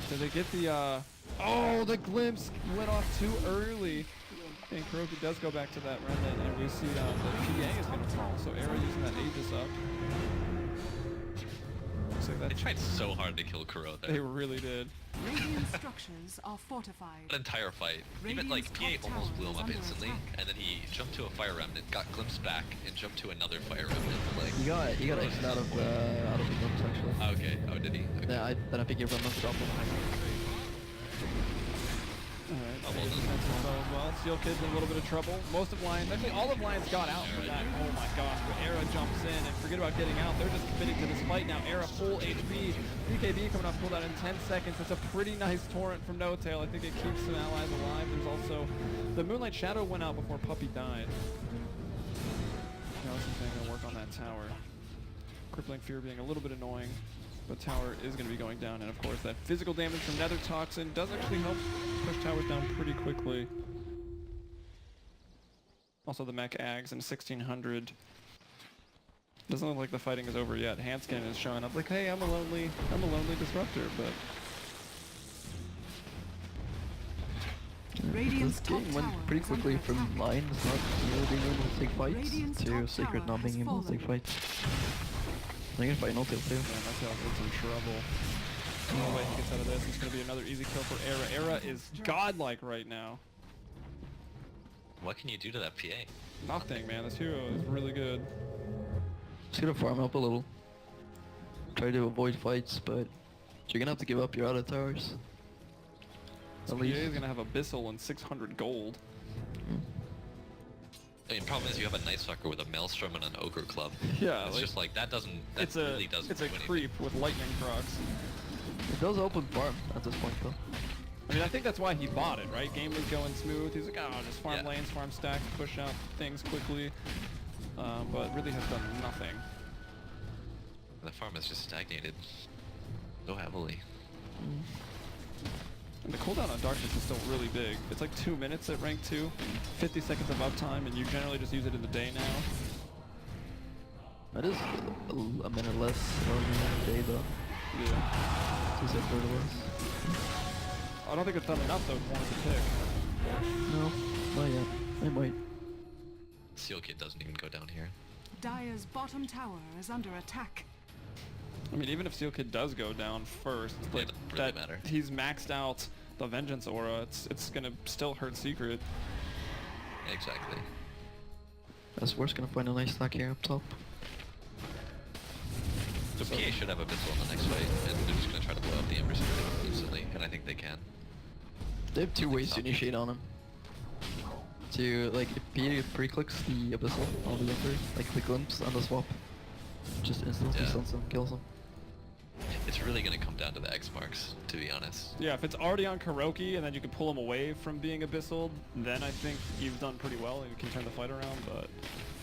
[SPEAKER 1] Did they get the, oh, the glimpse went off too early. And KuroKy does go back to that remnant, and we see the PA is gonna fall. So Era using that Aegis up. Looks like
[SPEAKER 3] They
[SPEAKER 1] that's,
[SPEAKER 3] tried so hard to kill Kuro there.
[SPEAKER 1] they really did.
[SPEAKER 4] Radiant structures are fortified.
[SPEAKER 3] An entire fight. Even like
[SPEAKER 4] Radiant's
[SPEAKER 3] PA
[SPEAKER 4] top
[SPEAKER 3] almost
[SPEAKER 4] tower
[SPEAKER 3] blew him
[SPEAKER 4] is
[SPEAKER 3] up
[SPEAKER 4] under
[SPEAKER 3] instantly,
[SPEAKER 4] attack.
[SPEAKER 3] and then he jumped to a fire remnant, got glimpsed back, and jumped to another fire remnant. Like,
[SPEAKER 2] He got X'd out of the glimpse actually.
[SPEAKER 3] okay, oh did he? Okay.
[SPEAKER 2] Yeah, then I think he remnants dropped him.
[SPEAKER 1] Alright,
[SPEAKER 3] Oh, well done.
[SPEAKER 1] defensive throw as well. Sealkid's in a little bit of trouble. Most of Lions, actually all of Lions got out from that. Oh my gosh, but Era jumps in, and forget about getting out. They're just committing to this fight now. Era full HP. BKB coming off cooldown in 10 seconds. It's a pretty nice torrent from No Tail. I think it keeps some allies alive. There's also the Moonlight Shadow went out before Puppey died. jonassomfan gonna work on that tower. Crippling Fear being a little bit annoying. But tower is going to be going down, and of course that physical damage from Nether Toxin does actually help push towers down pretty quickly. Also the mech Ags and 1600. Doesn't look like the fighting is over yet. Handsken is showing up like, hey, I'm a lonely Disruptor, but
[SPEAKER 4] Radiant's
[SPEAKER 2] This
[SPEAKER 4] top
[SPEAKER 2] game
[SPEAKER 4] tower
[SPEAKER 2] went pretty
[SPEAKER 4] is under
[SPEAKER 2] quickly from
[SPEAKER 4] attack.
[SPEAKER 2] Lions not really being able to take fights
[SPEAKER 4] Radiant's
[SPEAKER 2] to
[SPEAKER 4] top
[SPEAKER 2] Sacred
[SPEAKER 4] tower
[SPEAKER 2] not being
[SPEAKER 4] has
[SPEAKER 2] able to take
[SPEAKER 4] fallen.
[SPEAKER 2] fights. They're gonna fight No Tail too.
[SPEAKER 1] man, that Tail's in some trouble. No way he gets out of this. It's going to be another easy kill for Era. Era is godlike right now.
[SPEAKER 3] What can you do to that PA?
[SPEAKER 1] Nothing, man. This hero is really good.
[SPEAKER 2] Just gonna farm up a little. Try to avoid fights, but you're gonna have to give up your other towers.
[SPEAKER 1] So
[SPEAKER 2] At
[SPEAKER 1] PA
[SPEAKER 2] least.
[SPEAKER 1] is going to have Abyssal and 600 gold.
[SPEAKER 3] I mean, problem is you have a Night Stalker with a Maelstrom and an Ogre Club.
[SPEAKER 1] Yeah,
[SPEAKER 3] It's
[SPEAKER 1] like,
[SPEAKER 3] just like, that
[SPEAKER 1] it's
[SPEAKER 3] really doesn't
[SPEAKER 1] it's
[SPEAKER 3] do
[SPEAKER 1] a
[SPEAKER 3] anything.
[SPEAKER 1] creep with lightning procs.
[SPEAKER 2] It does open farm at this point though.
[SPEAKER 1] I mean, I think that's why he bought it, right? Game was going smooth. He's like, oh, just farm
[SPEAKER 3] Yeah.
[SPEAKER 1] lanes, farm stacks, push out things quickly. But really has done nothing.
[SPEAKER 3] The the farm has just stagnated so heavily.
[SPEAKER 1] And the cooldown on Darkness is still really big. It's like 2 minutes at rank 2, 50 seconds of uptime, and you generally just use it in the day now.
[SPEAKER 2] That is a minute less than a day though.
[SPEAKER 1] Yeah.
[SPEAKER 2] It's a third less.
[SPEAKER 1] I don't think it's done enough though for one to pick.
[SPEAKER 2] No, not yet. I might.
[SPEAKER 3] Sealkid doesn't even go down here.
[SPEAKER 4] Dire's bottom tower is under attack.
[SPEAKER 1] I mean, even if Sealkid does go down first,
[SPEAKER 3] It
[SPEAKER 1] like
[SPEAKER 3] doesn't really matter.
[SPEAKER 1] he's maxed out the Vengeance aura, it's gonna still hurt Secret.
[SPEAKER 3] Exactly.
[SPEAKER 2] We're gonna find a nice stack here up top.
[SPEAKER 3] So PA should have a Abyssal in the next fight, and they're just gonna try to blow up the Ember instantly, and I think they can.
[SPEAKER 2] They have two ways to initiate on him. To, like, if PA pre-clicks the Abyssal on the Ember, like the glimpse and the swap, just instantly stuns him, kills him.
[SPEAKER 3] It's really gonna come down to the X marks, to be honest.
[SPEAKER 1] Yeah, if it's already on KuroKy and then you can pull him away from being Abyssal, then I think you've done pretty well and you can turn the fight around, but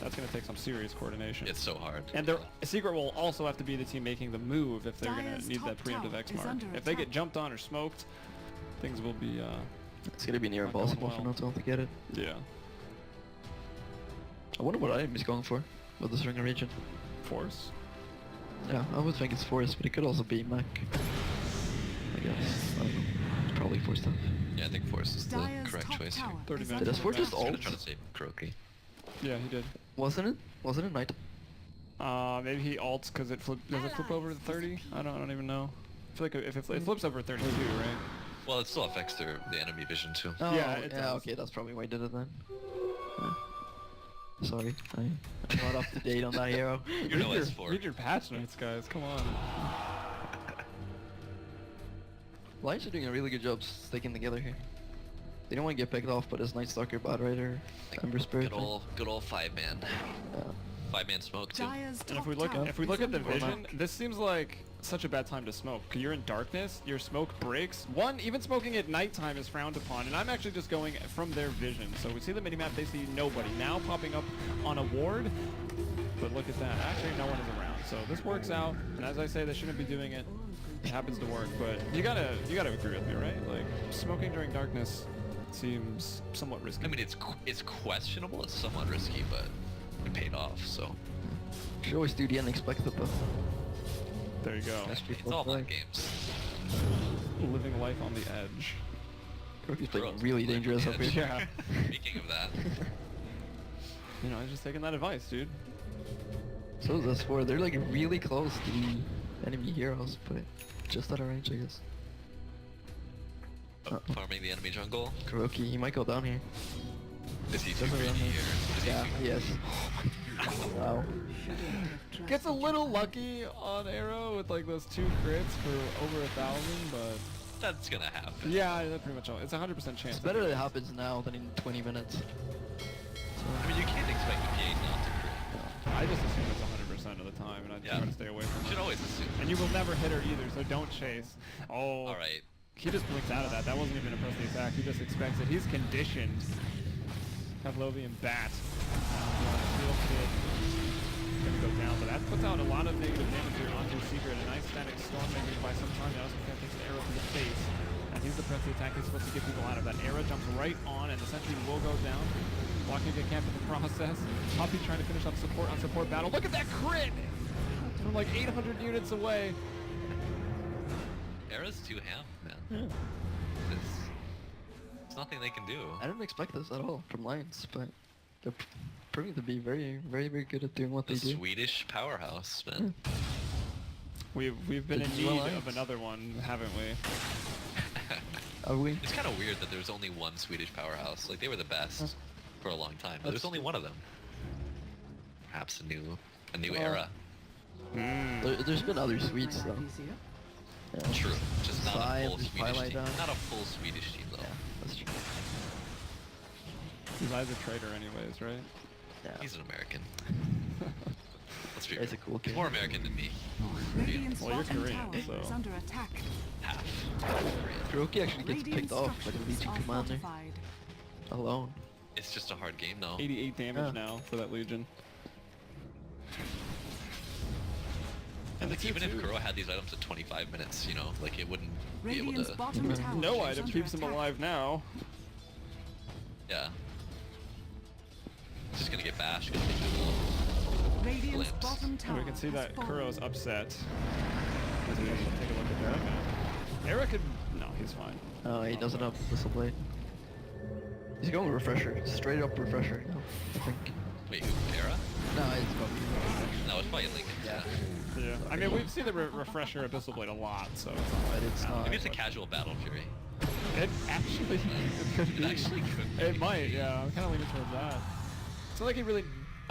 [SPEAKER 1] that's going to take some serious coordination.
[SPEAKER 3] It's so hard.
[SPEAKER 1] And Secret will also have to be the team making the move if they're going to need that preemptive X mark. If they get jumped on or smoked, things will be
[SPEAKER 2] it's going to be near impossible for Notel to get it.
[SPEAKER 1] Yeah.
[SPEAKER 2] I wonder what item he's going for with this ring region.
[SPEAKER 1] Force?
[SPEAKER 2] Yeah, I would think it's Force, but it could also be Mech. I guess. I don't know. Probably Force stuff.
[SPEAKER 3] Yeah, I think Force is the correct choice here.
[SPEAKER 1] 30 minutes.
[SPEAKER 2] Did Force just
[SPEAKER 3] I'm gonna
[SPEAKER 2] ult?
[SPEAKER 3] try to save KuroKy.
[SPEAKER 1] Yeah, he did.
[SPEAKER 2] Wasn't it? Wasn't it Knight?
[SPEAKER 1] Maybe he ults because it does it flip over to 30? I don't even know. I feel like if it flips over 32, right?
[SPEAKER 3] Well, it still affects the enemy vision too.
[SPEAKER 2] Oh,
[SPEAKER 1] Yeah, it does.
[SPEAKER 2] okay, that's probably why I did it then. Sorry, I'm not up to date on that hero.
[SPEAKER 3] You're no S4.
[SPEAKER 1] Read your patch notes, guys. Come on.
[SPEAKER 2] Lions are doing a really good job sticking together here. They don't want to get picked off, but it's Night Stalker, Batrider, Ember Spirit.
[SPEAKER 3] Good old 5-man.
[SPEAKER 2] Yeah.
[SPEAKER 3] 5-man smoke too.
[SPEAKER 4] Dire's
[SPEAKER 1] And
[SPEAKER 4] top
[SPEAKER 1] if we look
[SPEAKER 4] tower
[SPEAKER 1] at the
[SPEAKER 4] is under
[SPEAKER 1] vision,
[SPEAKER 4] attack.
[SPEAKER 1] this seems like such a bad time to smoke. Cause you're in darkness, your smoke breaks. One, even smoking at nighttime is frowned upon, and I'm actually just going from their vision. So we see the minimap, they see nobody. Now popping up on a ward, but look at that. Actually, no one is around. So this works out, and as I say, they shouldn't be doing it. It happens to work, but you gotta agree with me, right? Like smoking during darkness seems somewhat risky.
[SPEAKER 3] I mean, it's questionable. It's somewhat risky, but it paid off. So
[SPEAKER 2] Should always do the unexpected though.
[SPEAKER 1] There you go.
[SPEAKER 3] it's all fun games.
[SPEAKER 1] Living life on the edge.
[SPEAKER 2] KuroKy's playing
[SPEAKER 3] Girls
[SPEAKER 2] really
[SPEAKER 3] play
[SPEAKER 2] dangerous
[SPEAKER 3] on
[SPEAKER 2] up
[SPEAKER 3] the
[SPEAKER 2] here.
[SPEAKER 3] edge.
[SPEAKER 1] Yeah.
[SPEAKER 3] Speaking of that,
[SPEAKER 1] You know, I'm just taking that advice, dude.
[SPEAKER 2] So is S4. They're like really close to the enemy heroes, but just out of range, I guess.
[SPEAKER 3] farming the enemy jungle.
[SPEAKER 2] KuroKy, he might go down here.
[SPEAKER 3] Is he too
[SPEAKER 2] Definitely
[SPEAKER 3] greedy
[SPEAKER 2] around
[SPEAKER 3] here? Is he
[SPEAKER 2] Yeah,
[SPEAKER 3] too-
[SPEAKER 2] yes. Wow.
[SPEAKER 1] Gets a little lucky on arrow with like those 2 crits for over 1,000, but
[SPEAKER 3] That's gonna happen.
[SPEAKER 1] yeah, that's pretty much all. It's 100% chance.
[SPEAKER 2] It's better that it happens now than in 20 minutes.
[SPEAKER 3] I mean, you can't expect the PA not to crit.
[SPEAKER 1] I just assume it's 100% of the time, and I
[SPEAKER 3] Yeah.
[SPEAKER 1] try to stay away from
[SPEAKER 3] You
[SPEAKER 1] it.
[SPEAKER 3] should always assume.
[SPEAKER 1] And you will never hit her either, so don't chase. Oh,
[SPEAKER 3] All right.
[SPEAKER 1] he just blinks out of that. That wasn't even a press the attack. He just expects it. He's conditioned. Pavlovian bat. Sealkid gonna go down, but that puts out a lot of negative damage here onto Secret. A nice static storm maybe by some time. Now Handsken takes an arrow to the face. And he's the press the attack. He's supposed to get people out of that. Arrow jumps right on, and the sentry will go down. Blocking a camp in the process. Puppey trying to finish up support on support battle. Look at that crit! From like 800 units away.
[SPEAKER 3] Era's too ham, man.
[SPEAKER 2] Yeah.
[SPEAKER 3] It's nothing they can do.
[SPEAKER 2] I didn't expect this at all from Lions, but they're proving to be very, very, very good at doing what
[SPEAKER 3] The
[SPEAKER 2] they do.
[SPEAKER 3] Swedish powerhouse, man.
[SPEAKER 1] We've been in
[SPEAKER 2] The
[SPEAKER 1] need
[SPEAKER 2] Alliance.
[SPEAKER 1] of another one, haven't we?
[SPEAKER 2] Are we?
[SPEAKER 3] It's kind of weird that there's only one Swedish powerhouse. Like, they were the best for a long time, but there's only one of them. Perhaps a new era.
[SPEAKER 2] There's been other Swedes though. Yeah.
[SPEAKER 3] True. Just not a
[SPEAKER 2] Five,
[SPEAKER 3] full
[SPEAKER 2] there's
[SPEAKER 3] Swedish
[SPEAKER 2] Twilight
[SPEAKER 3] team.
[SPEAKER 2] Dawn.
[SPEAKER 3] Not a full Swedish team, though.
[SPEAKER 2] Yeah, that's true.
[SPEAKER 1] Eli's a traitor anyways, right?
[SPEAKER 2] Yeah.
[SPEAKER 3] He's an American. Let's be
[SPEAKER 2] He's
[SPEAKER 3] real.
[SPEAKER 2] a cool
[SPEAKER 3] He's
[SPEAKER 2] kid.
[SPEAKER 3] more American than me.
[SPEAKER 4] Radiant's
[SPEAKER 1] Well, you're
[SPEAKER 4] bottom
[SPEAKER 1] Korean,
[SPEAKER 4] tower
[SPEAKER 1] so-
[SPEAKER 4] is under attack.
[SPEAKER 3] Half.
[SPEAKER 2] KuroKy actually gets
[SPEAKER 4] Radiant
[SPEAKER 2] picked off by the
[SPEAKER 4] structures
[SPEAKER 2] Legion
[SPEAKER 4] are
[SPEAKER 2] commander
[SPEAKER 4] fortified.
[SPEAKER 2] alone.
[SPEAKER 3] It's just a hard game, though.
[SPEAKER 1] 88 damage
[SPEAKER 2] Yeah.
[SPEAKER 1] now for that Legion. And
[SPEAKER 3] Like,
[SPEAKER 1] the
[SPEAKER 3] even if
[SPEAKER 1] 2-2.
[SPEAKER 3] Kuro had these items at 25 minutes, you know, like it wouldn't be able
[SPEAKER 4] Radiant's
[SPEAKER 3] to.
[SPEAKER 4] bottom tower
[SPEAKER 1] No
[SPEAKER 4] is
[SPEAKER 1] item
[SPEAKER 4] under
[SPEAKER 1] keeps him
[SPEAKER 4] attack.
[SPEAKER 1] alive now.
[SPEAKER 3] Yeah. He's just gonna get bashed. Gonna get little
[SPEAKER 4] Radiant's
[SPEAKER 3] glimpse.
[SPEAKER 4] bottom
[SPEAKER 1] And
[SPEAKER 4] tower
[SPEAKER 1] we can see
[SPEAKER 4] has
[SPEAKER 1] that
[SPEAKER 4] fallen.
[SPEAKER 1] Kuro's upset. As we take a look at that. Era could... No, he's fine.
[SPEAKER 2] Oh, he doesn't have Whistle Blade. He's going refresher. Straight up refresher. No, I think.
[SPEAKER 3] Wait, who? Era?
[SPEAKER 2] No, it's probably refresher.
[SPEAKER 3] No, it's probably Link.
[SPEAKER 2] Yeah.
[SPEAKER 1] Yeah. I mean, we've seen the refresher Abyssal Blade a lot, so it's not
[SPEAKER 2] But it's not.
[SPEAKER 3] Maybe it's a casual battle fury.
[SPEAKER 1] It actually it could be.
[SPEAKER 3] It actually could be.
[SPEAKER 1] It might, yeah. I'm kind of leaning towards that. It's not like he really...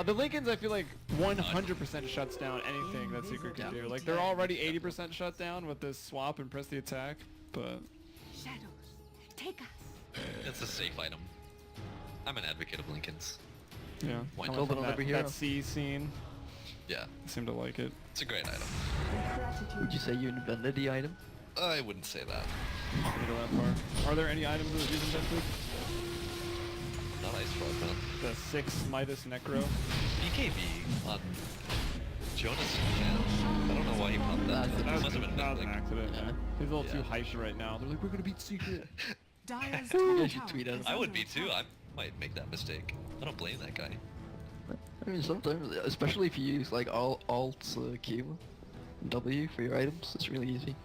[SPEAKER 1] the Lincolns, I feel like 100% shuts down anything that Secret can do. Like, they're already 80% shut down with this swap and press the attack, but...
[SPEAKER 4] Shadows, take us.
[SPEAKER 3] It's a safe item. I'm an advocate of Lincoln's.
[SPEAKER 1] Yeah.
[SPEAKER 3] Why
[SPEAKER 1] Coming
[SPEAKER 3] not?
[SPEAKER 1] from
[SPEAKER 2] Build
[SPEAKER 1] that,
[SPEAKER 2] another hero.
[SPEAKER 1] that C scene.
[SPEAKER 3] Yeah,
[SPEAKER 1] I seem to like it.
[SPEAKER 3] it's a great item.
[SPEAKER 2] Would you say you invented the item?
[SPEAKER 3] I wouldn't say that.
[SPEAKER 1] Not gonna go that far. Are there any items that you've invented?
[SPEAKER 3] Not Ice Frog, man.
[SPEAKER 1] The 6 Midas Necro.
[SPEAKER 3] BKB on jonassomfan. I don't know why he popped that.
[SPEAKER 2] That
[SPEAKER 3] It
[SPEAKER 1] That
[SPEAKER 3] must have been
[SPEAKER 1] that was an
[SPEAKER 3] Link.
[SPEAKER 1] accident.
[SPEAKER 2] Yeah.
[SPEAKER 1] Yeah. He's a little too
[SPEAKER 3] Yeah.
[SPEAKER 1] hyped right now. They're like, we're gonna beat Secret.
[SPEAKER 4] Dyer's
[SPEAKER 2] You
[SPEAKER 4] top
[SPEAKER 2] should
[SPEAKER 4] tower
[SPEAKER 2] tweet at
[SPEAKER 4] is
[SPEAKER 3] I would
[SPEAKER 4] under
[SPEAKER 3] be too.
[SPEAKER 4] attack.
[SPEAKER 3] I might make that mistake. I don't blame that guy.
[SPEAKER 2] I mean, sometimes, especially if you use like Alt Q, W for your items, it's really easy.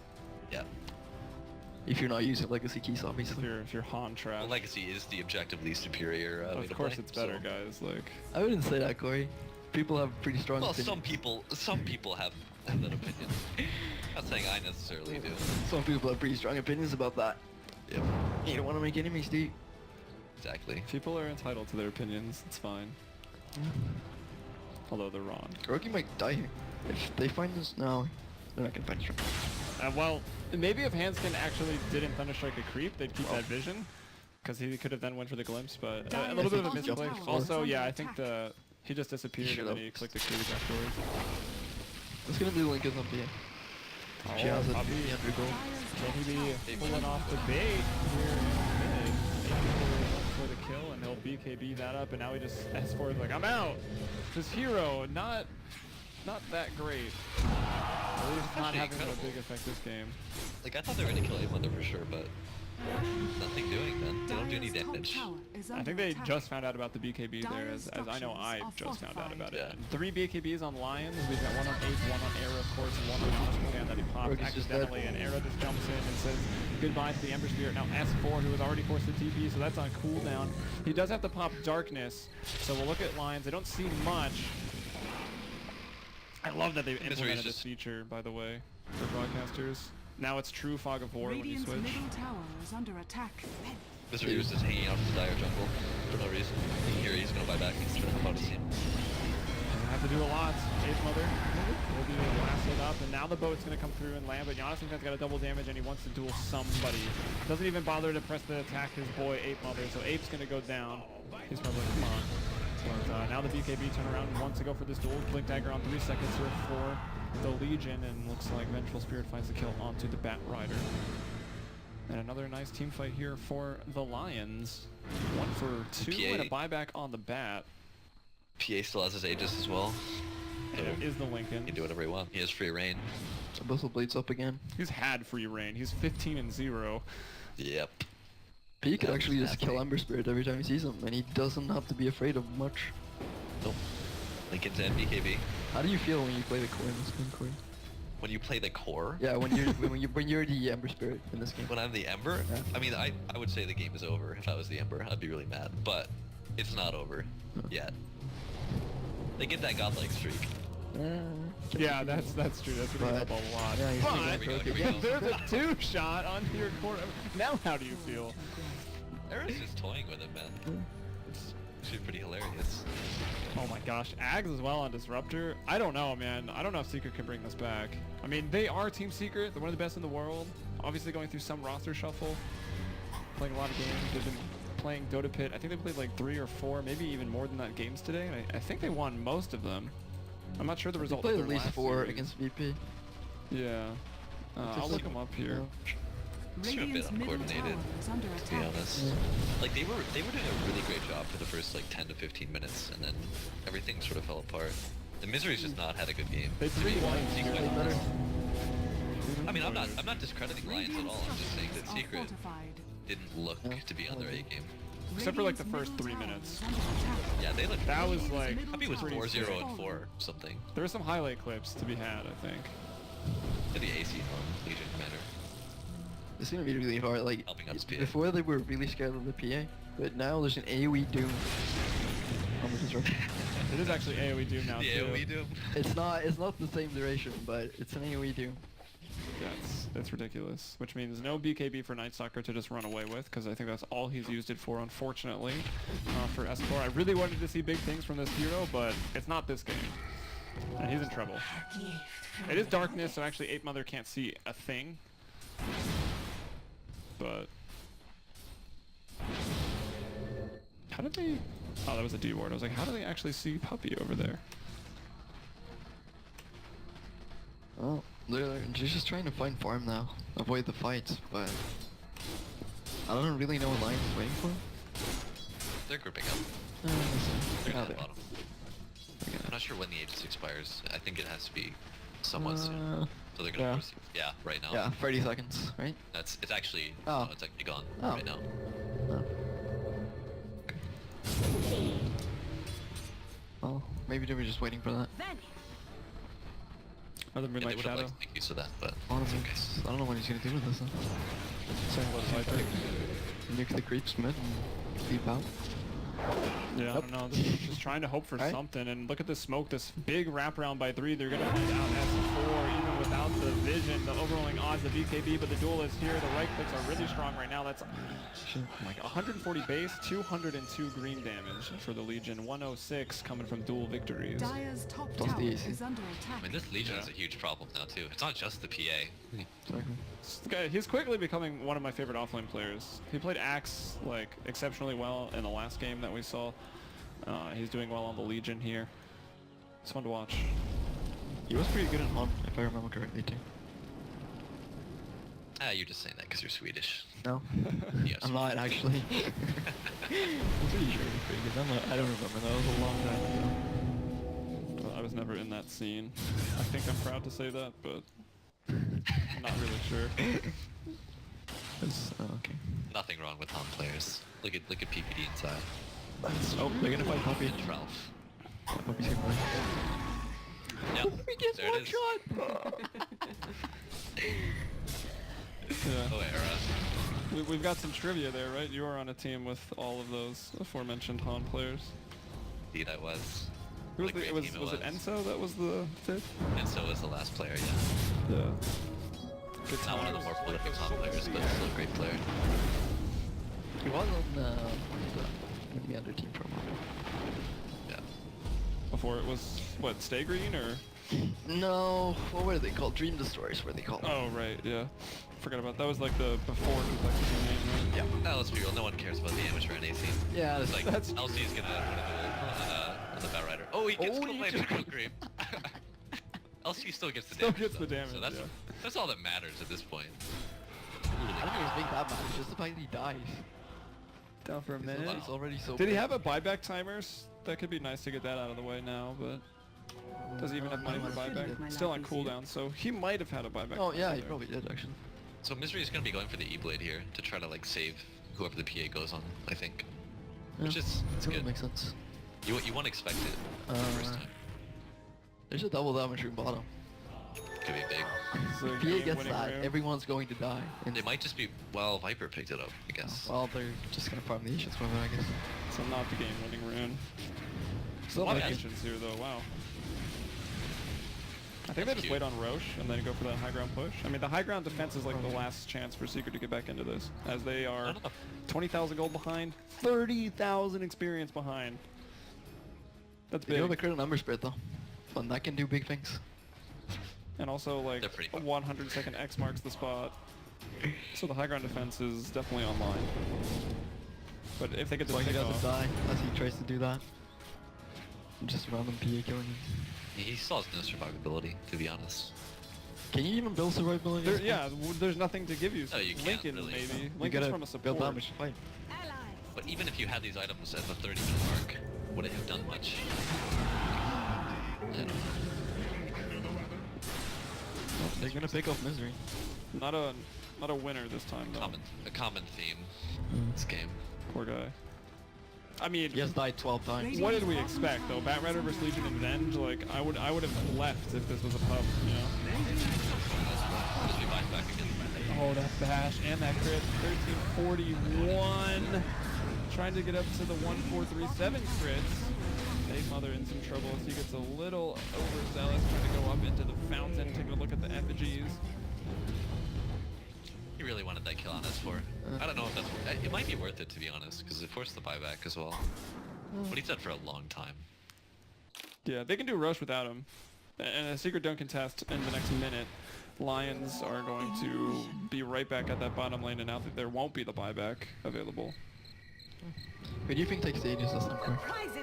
[SPEAKER 3] Yeah.
[SPEAKER 2] If you're not using legacy keys, obviously.
[SPEAKER 1] If you're Han trash.
[SPEAKER 3] Well, Legacy is the objectively superior way
[SPEAKER 1] Of
[SPEAKER 3] to
[SPEAKER 1] course
[SPEAKER 3] play,
[SPEAKER 1] it's better,
[SPEAKER 3] so-
[SPEAKER 1] guys. Like,
[SPEAKER 2] I wouldn't say that, Corey. People have pretty strong
[SPEAKER 3] Well,
[SPEAKER 2] opinions.
[SPEAKER 3] some people have that opinion. Not saying I necessarily do.
[SPEAKER 2] Some people have pretty strong opinions about that.
[SPEAKER 3] Yep.
[SPEAKER 2] You don't want to make enemies, do you?
[SPEAKER 3] Exactly.
[SPEAKER 1] people are entitled to their opinions. It's fine. Although they're wrong.
[SPEAKER 2] KuroKy might die here. If they find us, no, they're not gonna find us.
[SPEAKER 1] Well, maybe if Handsken actually didn't Thunderstrike a creep, they'd keep that vision. Because he could have then went for the glimpse, but a little bit of a
[SPEAKER 4] Dyer's
[SPEAKER 1] misclick.
[SPEAKER 4] bottom
[SPEAKER 1] Also,
[SPEAKER 4] tower
[SPEAKER 1] yeah, I
[SPEAKER 4] is
[SPEAKER 1] think
[SPEAKER 4] under
[SPEAKER 1] he just disappeared and then he
[SPEAKER 2] Should've.
[SPEAKER 1] clicked the creep afterwards.
[SPEAKER 2] It's gonna be Lincoln up here. She has it.
[SPEAKER 1] Puppey.
[SPEAKER 2] The undergo.
[SPEAKER 1] Can he be pulling off the bait here in mid? For the kill, and he'll BKB that up, and now he just S4 is like, I'm out! This hero, not that great. At least not
[SPEAKER 3] Actually
[SPEAKER 1] having a
[SPEAKER 3] incredible.
[SPEAKER 1] big effect this game.
[SPEAKER 3] Like I thought they were gonna kill Apemother for sure, but nothing doing, man. They don't do any
[SPEAKER 4] Dyer's top
[SPEAKER 3] damage.
[SPEAKER 4] tower is
[SPEAKER 1] I
[SPEAKER 4] under
[SPEAKER 1] think they
[SPEAKER 4] attack.
[SPEAKER 1] just found out about the BKB there, as I know I
[SPEAKER 4] structures are
[SPEAKER 1] just found out about
[SPEAKER 3] fortified.
[SPEAKER 1] it. 3 BKBs on Lions, we've got one on Ape, one on Era, of course, and one on Handsken that he popped
[SPEAKER 2] Rookie's just
[SPEAKER 1] accidentally, and Era just jumps in and says goodbye to the Ember Spirit. Now S4, who was already forced to TP, so that's on cooldown. He does have to pop Darkness, so we'll look at Lions. They don't see much. I love that they
[SPEAKER 3] Misery's
[SPEAKER 1] implemented this
[SPEAKER 3] just-
[SPEAKER 1] feature, by the way, for broadcasters. Now it's true Fog of War when you
[SPEAKER 4] Radiant's
[SPEAKER 1] switch.
[SPEAKER 4] middle tower is under attack.
[SPEAKER 3] Misery was just hanging out in the Dire jungle for no reason. Here he's gonna buy back. He's trying to find his team.
[SPEAKER 1] Doesn't have to do a lot. Apemother will be blasted up, and now the boat's going to come through and land, but jonassomfan's got a double damage, and he wants to duel somebody. Doesn't even bother to press the attack his boy Apemother, so Ape's going to go down. He's probably like, come on. But now the BKB turn around and wants to go for this duel. Blink Dagger on 3 seconds here for the Legion, and looks like Vengeful Spirit finds the kill onto the Batrider. And another nice team fight here for the Lions. 1 for 2 and a buyback on the Bat.
[SPEAKER 3] PA still has his Aegis as well.
[SPEAKER 1] And it is the Lincoln.
[SPEAKER 3] He can do whatever he wants. He has free reign.
[SPEAKER 2] Abyssal Blade's up again.
[SPEAKER 1] He's had free reign. He's 15-0.
[SPEAKER 3] Yep.
[SPEAKER 2] P could
[SPEAKER 3] That
[SPEAKER 2] actually
[SPEAKER 3] was
[SPEAKER 2] just kill
[SPEAKER 3] nasty.
[SPEAKER 2] Ember Spirit every time he sees him, and he doesn't have to be afraid of much.
[SPEAKER 3] Nope. Lincoln's and BKB.
[SPEAKER 2] How do you feel when you play the core in this game, Corey?
[SPEAKER 3] When you play the core,
[SPEAKER 2] Yeah, when you're the Ember Spirit in this game.
[SPEAKER 3] when I'm the Ember,
[SPEAKER 2] Yeah.
[SPEAKER 3] I mean, I would say the game is over. If I was the Ember, I'd be really mad. But it's not over yet. They get that godlike streak.
[SPEAKER 1] Yeah, that's true. That's gonna
[SPEAKER 2] But-
[SPEAKER 1] up a lot.
[SPEAKER 2] yeah, he's
[SPEAKER 1] But
[SPEAKER 2] thinking
[SPEAKER 3] Here we go, here we
[SPEAKER 1] yeah,
[SPEAKER 3] go.
[SPEAKER 1] there's a 2-shot onto your corner. Now how do you feel?
[SPEAKER 3] Era's just toying with him, man. It's actually pretty hilarious.
[SPEAKER 1] Oh my gosh, Ags as well on Disruptor. I don't know, man. I don't know if Secret can bring this back. I mean, they are Team Secret. They're one of the best in the world. Obviously going through some roster shuffle. Playing a lot of games. They've been playing Dota Pit. I think they played like 3 or 4, maybe even more than that games today. And I think they won most of them. I'm not sure the
[SPEAKER 2] They
[SPEAKER 1] result.
[SPEAKER 2] played
[SPEAKER 1] of
[SPEAKER 2] at
[SPEAKER 1] their
[SPEAKER 2] least
[SPEAKER 1] last
[SPEAKER 2] 4
[SPEAKER 1] series.
[SPEAKER 2] against VP.
[SPEAKER 1] Yeah. I'll
[SPEAKER 2] Just
[SPEAKER 1] look
[SPEAKER 2] like-
[SPEAKER 1] them up here.
[SPEAKER 3] It's a bit
[SPEAKER 4] Radiant's middle
[SPEAKER 3] uncoordinated,
[SPEAKER 4] tower is under
[SPEAKER 3] to be
[SPEAKER 4] attack.
[SPEAKER 3] honest.
[SPEAKER 2] Yeah.
[SPEAKER 3] Like they were doing a really great job for the first like 10 to 15 minutes, and then everything sort of fell apart. The Misery's just not had a good game.
[SPEAKER 1] They 3-1
[SPEAKER 3] Secret.
[SPEAKER 2] They better.
[SPEAKER 3] I mean, I'm not discrediting Lions at all. I'm just saying that Secret
[SPEAKER 4] Fortified.
[SPEAKER 3] didn't look to be on their A game.
[SPEAKER 1] Except for like the first 3 minutes.
[SPEAKER 3] Yeah, they looked.
[SPEAKER 1] That was like
[SPEAKER 3] Puppey was
[SPEAKER 1] pretty
[SPEAKER 3] 4-0
[SPEAKER 1] sick.
[SPEAKER 3] and 4 something.
[SPEAKER 1] There were some highlight clips to be had, I think.
[SPEAKER 3] To the AC on Legion Commander.
[SPEAKER 2] It's gonna be really hard. Like
[SPEAKER 3] Helping out his PA.
[SPEAKER 2] before they were really scared of the PA, but now there's an AoE Doom on the Disruptor.
[SPEAKER 1] It is actually AoE Doom now
[SPEAKER 3] The
[SPEAKER 1] too.
[SPEAKER 3] AoE Doom.
[SPEAKER 2] It's not the same duration, but it's an AoE Doom.
[SPEAKER 1] Yeah, it's ridiculous. Which means no BKB for Night Stalker to just run away with, because I think that's all he's used it for, unfortunately, for S4. I really wanted to see big things from this hero, but it's not this game. And he's in trouble. It is darkness, so actually Apemother can't see a thing. But... how did they... oh, that was a D-ward. I was like, how do they actually see Puppey over there?
[SPEAKER 2] Oh, they're just trying to find farm now, avoid the fights, but I don't really know what Lions is waiting for.
[SPEAKER 3] They're grouping up. They're
[SPEAKER 2] Oh,
[SPEAKER 3] at the
[SPEAKER 2] there.
[SPEAKER 3] bottom. I'm not sure when the Aegis expires. I think it has to be somewhat soon. So they're gonna
[SPEAKER 2] yeah.
[SPEAKER 3] proceed. Yeah, right now.
[SPEAKER 2] Yeah, 30 seconds, right?
[SPEAKER 3] It's actually
[SPEAKER 2] Oh.
[SPEAKER 3] it's actually gone
[SPEAKER 2] Oh.
[SPEAKER 3] right now.
[SPEAKER 2] Oh. Well, maybe they were just waiting for that.
[SPEAKER 1] Other
[SPEAKER 3] Yeah,
[SPEAKER 1] than
[SPEAKER 3] they
[SPEAKER 1] Midnight
[SPEAKER 3] would have
[SPEAKER 1] Shadow.
[SPEAKER 3] liked to make use of that, but
[SPEAKER 2] Honestly, I don't know what he's gonna do with this.
[SPEAKER 1] Same with Viper.
[SPEAKER 2] Nuke the creeps mid and leap out.
[SPEAKER 1] Yeah, I don't know. They're just trying to hope for
[SPEAKER 2] Right.
[SPEAKER 1] something. And look at this smoke, this big wraparound by 3. They're going to find out S4, even without the vision, the overrolling odds of BKB. But the duel is here. The right clicks are really strong right now. That's like 140 base, 202 green damage for the Legion. 106 coming from dual victories.
[SPEAKER 4] Dire's top
[SPEAKER 2] Plus
[SPEAKER 4] tower
[SPEAKER 2] the AC.
[SPEAKER 4] is under
[SPEAKER 3] I
[SPEAKER 4] attack.
[SPEAKER 3] mean this Legion is a huge problem now too. It's not just the PA.
[SPEAKER 1] This guy, he's quickly becoming one of my favorite offlane players. He played Axe like exceptionally well in the last game that we saw. He's doing well on the Legion here. It's fun to watch.
[SPEAKER 2] He was pretty good in Hon, if I remember correctly too.
[SPEAKER 3] Ah, you're just saying that because you're Swedish.
[SPEAKER 2] No?
[SPEAKER 3] Yes.
[SPEAKER 2] I'm not actually. I'm pretty sure he's pretty good. I don't remember, that was a long time ago.
[SPEAKER 1] Well, I was never in that scene. I think I'm proud to say that, but I'm not really sure.
[SPEAKER 2] Okay.
[SPEAKER 3] Nothing wrong with Han players. Look at PPD inside.
[SPEAKER 2] Oh, they're gonna fight Puppey.
[SPEAKER 3] And Ralph.
[SPEAKER 2] Puppey's gonna win.
[SPEAKER 3] Yep.
[SPEAKER 2] Puppey gets
[SPEAKER 3] There it
[SPEAKER 2] one
[SPEAKER 3] is.
[SPEAKER 2] shot!
[SPEAKER 1] Yeah.
[SPEAKER 3] Oh, era.
[SPEAKER 1] We've got some trivia there, right? You were on a team with all of those aforementioned Han players.
[SPEAKER 3] Indeed, I was.
[SPEAKER 1] Who was
[SPEAKER 3] What a
[SPEAKER 1] the,
[SPEAKER 3] great
[SPEAKER 1] was
[SPEAKER 3] team
[SPEAKER 1] it Enzo that was the fifth?
[SPEAKER 3] And so was the last player, yeah.
[SPEAKER 1] Yeah. Good
[SPEAKER 3] Not one of the
[SPEAKER 1] times.
[SPEAKER 3] more prolific Han players, but still a great player.
[SPEAKER 2] He was on the other team for a moment.
[SPEAKER 3] Yeah.
[SPEAKER 1] Before it was, what, Stay Green or?
[SPEAKER 2] No, what were they called? Dream Destroyers were they called?
[SPEAKER 1] Oh, right, yeah. Forgot about that. Was like the before complexity name, right?
[SPEAKER 2] Yeah.
[SPEAKER 3] Now let's be real, no one cares about the amateur NA scene.
[SPEAKER 2] Yeah,
[SPEAKER 3] It's like,
[SPEAKER 1] That's
[SPEAKER 3] LC's gonna win a duel on the Batrider. Oh, he gets
[SPEAKER 2] Oh,
[SPEAKER 3] killed
[SPEAKER 2] he
[SPEAKER 3] by
[SPEAKER 2] just-
[SPEAKER 3] the cream. LC still gets the
[SPEAKER 1] Still
[SPEAKER 3] damage.
[SPEAKER 1] gets the
[SPEAKER 3] though,
[SPEAKER 1] damage,
[SPEAKER 3] So that's,
[SPEAKER 1] yeah.
[SPEAKER 3] that's all that matters at this point.
[SPEAKER 2] I don't think it's big that much, just the fact that he dies.
[SPEAKER 1] Down for a minute.
[SPEAKER 2] He's already so
[SPEAKER 1] Did he
[SPEAKER 2] big.
[SPEAKER 1] have a buyback timers? That could be nice to get that out of the way now, but does he even have money for buyback? Still on cooldown, so he might have had a buyback.
[SPEAKER 2] Oh yeah,
[SPEAKER 1] timer
[SPEAKER 2] he
[SPEAKER 1] there.
[SPEAKER 2] probably did actually.
[SPEAKER 3] So Misery is gonna be going for the E-Blade here to try to like save whoever the PA goes on, I think. Which is it's
[SPEAKER 2] that
[SPEAKER 3] good.
[SPEAKER 2] makes sense.
[SPEAKER 3] You won't expect it the first time.
[SPEAKER 2] There's a double damage room bottom.
[SPEAKER 3] Could be big.
[SPEAKER 1] So
[SPEAKER 2] If PA gets
[SPEAKER 1] game-winning
[SPEAKER 2] that,
[SPEAKER 1] room.
[SPEAKER 2] everyone's going to die. And
[SPEAKER 3] It might just be, well, Viper picked it up, I guess.
[SPEAKER 2] well, they're just gonna farm the Asians from it, I guess.
[SPEAKER 1] So not the game-winning rune.
[SPEAKER 2] Still
[SPEAKER 1] A lot of
[SPEAKER 3] like it.
[SPEAKER 1] Asians here, though. Wow. I think they
[SPEAKER 3] That's
[SPEAKER 1] just
[SPEAKER 3] cute.
[SPEAKER 1] wait on Roche and then go for that high ground push. I mean, the high ground defense is like the last chance for Secret to get back into this, as they are
[SPEAKER 3] Not enough.
[SPEAKER 1] 20,000 gold behind, 30,000 experience behind. That's
[SPEAKER 2] They go
[SPEAKER 1] big.
[SPEAKER 2] the critical number spread though. But that can do big things.
[SPEAKER 1] And also, like,
[SPEAKER 3] They're pretty
[SPEAKER 1] a
[SPEAKER 3] fun.
[SPEAKER 1] 100-second X marks the spot. So the high ground defense is definitely online. But if they get
[SPEAKER 2] As
[SPEAKER 1] this
[SPEAKER 2] long as he
[SPEAKER 1] pick
[SPEAKER 2] doesn't
[SPEAKER 1] off,
[SPEAKER 2] die as he tries to do that. Just random PA killing him.
[SPEAKER 3] He still has no survivability, to be honest.
[SPEAKER 2] Can you even build survivability?
[SPEAKER 1] there, yeah, there's nothing to give you.
[SPEAKER 3] No, you can't,
[SPEAKER 1] Lincoln,
[SPEAKER 3] really.
[SPEAKER 1] maybe.
[SPEAKER 2] You
[SPEAKER 1] Lincoln's
[SPEAKER 2] gotta
[SPEAKER 1] from a support.
[SPEAKER 2] build damage to fight.
[SPEAKER 3] But even if you had these items at the 30-minute mark, would it have done much? I don't know.
[SPEAKER 2] They're gonna pick up Misery.
[SPEAKER 1] Not a winner this time though.
[SPEAKER 3] A common theme this game.
[SPEAKER 1] Poor guy. I mean,
[SPEAKER 2] He has died 12 times.
[SPEAKER 1] what did we expect though? Batrider versus Legion and Venge? Like, I would have left if this was a pub, you know?
[SPEAKER 3] Just be back again.
[SPEAKER 1] Oh, that bash and that crit. 1341. Trying to get up to the 1437 crits. Apemother in some trouble as he gets a little overzealous, trying to go up into the fountain, taking a look at the effigies.
[SPEAKER 3] He really wanted that kill on S4. I don't know if that's... It might be worth it, to be honest, because it forced the buyback as well. But he's dead for a long time.
[SPEAKER 1] Yeah, they can do Roche without him. And a secret don't contest in the next minute. Lions are going to be right back at that bottom lane, and now that there won't be the buyback available.
[SPEAKER 2] Who do you think takes the Aegis this time?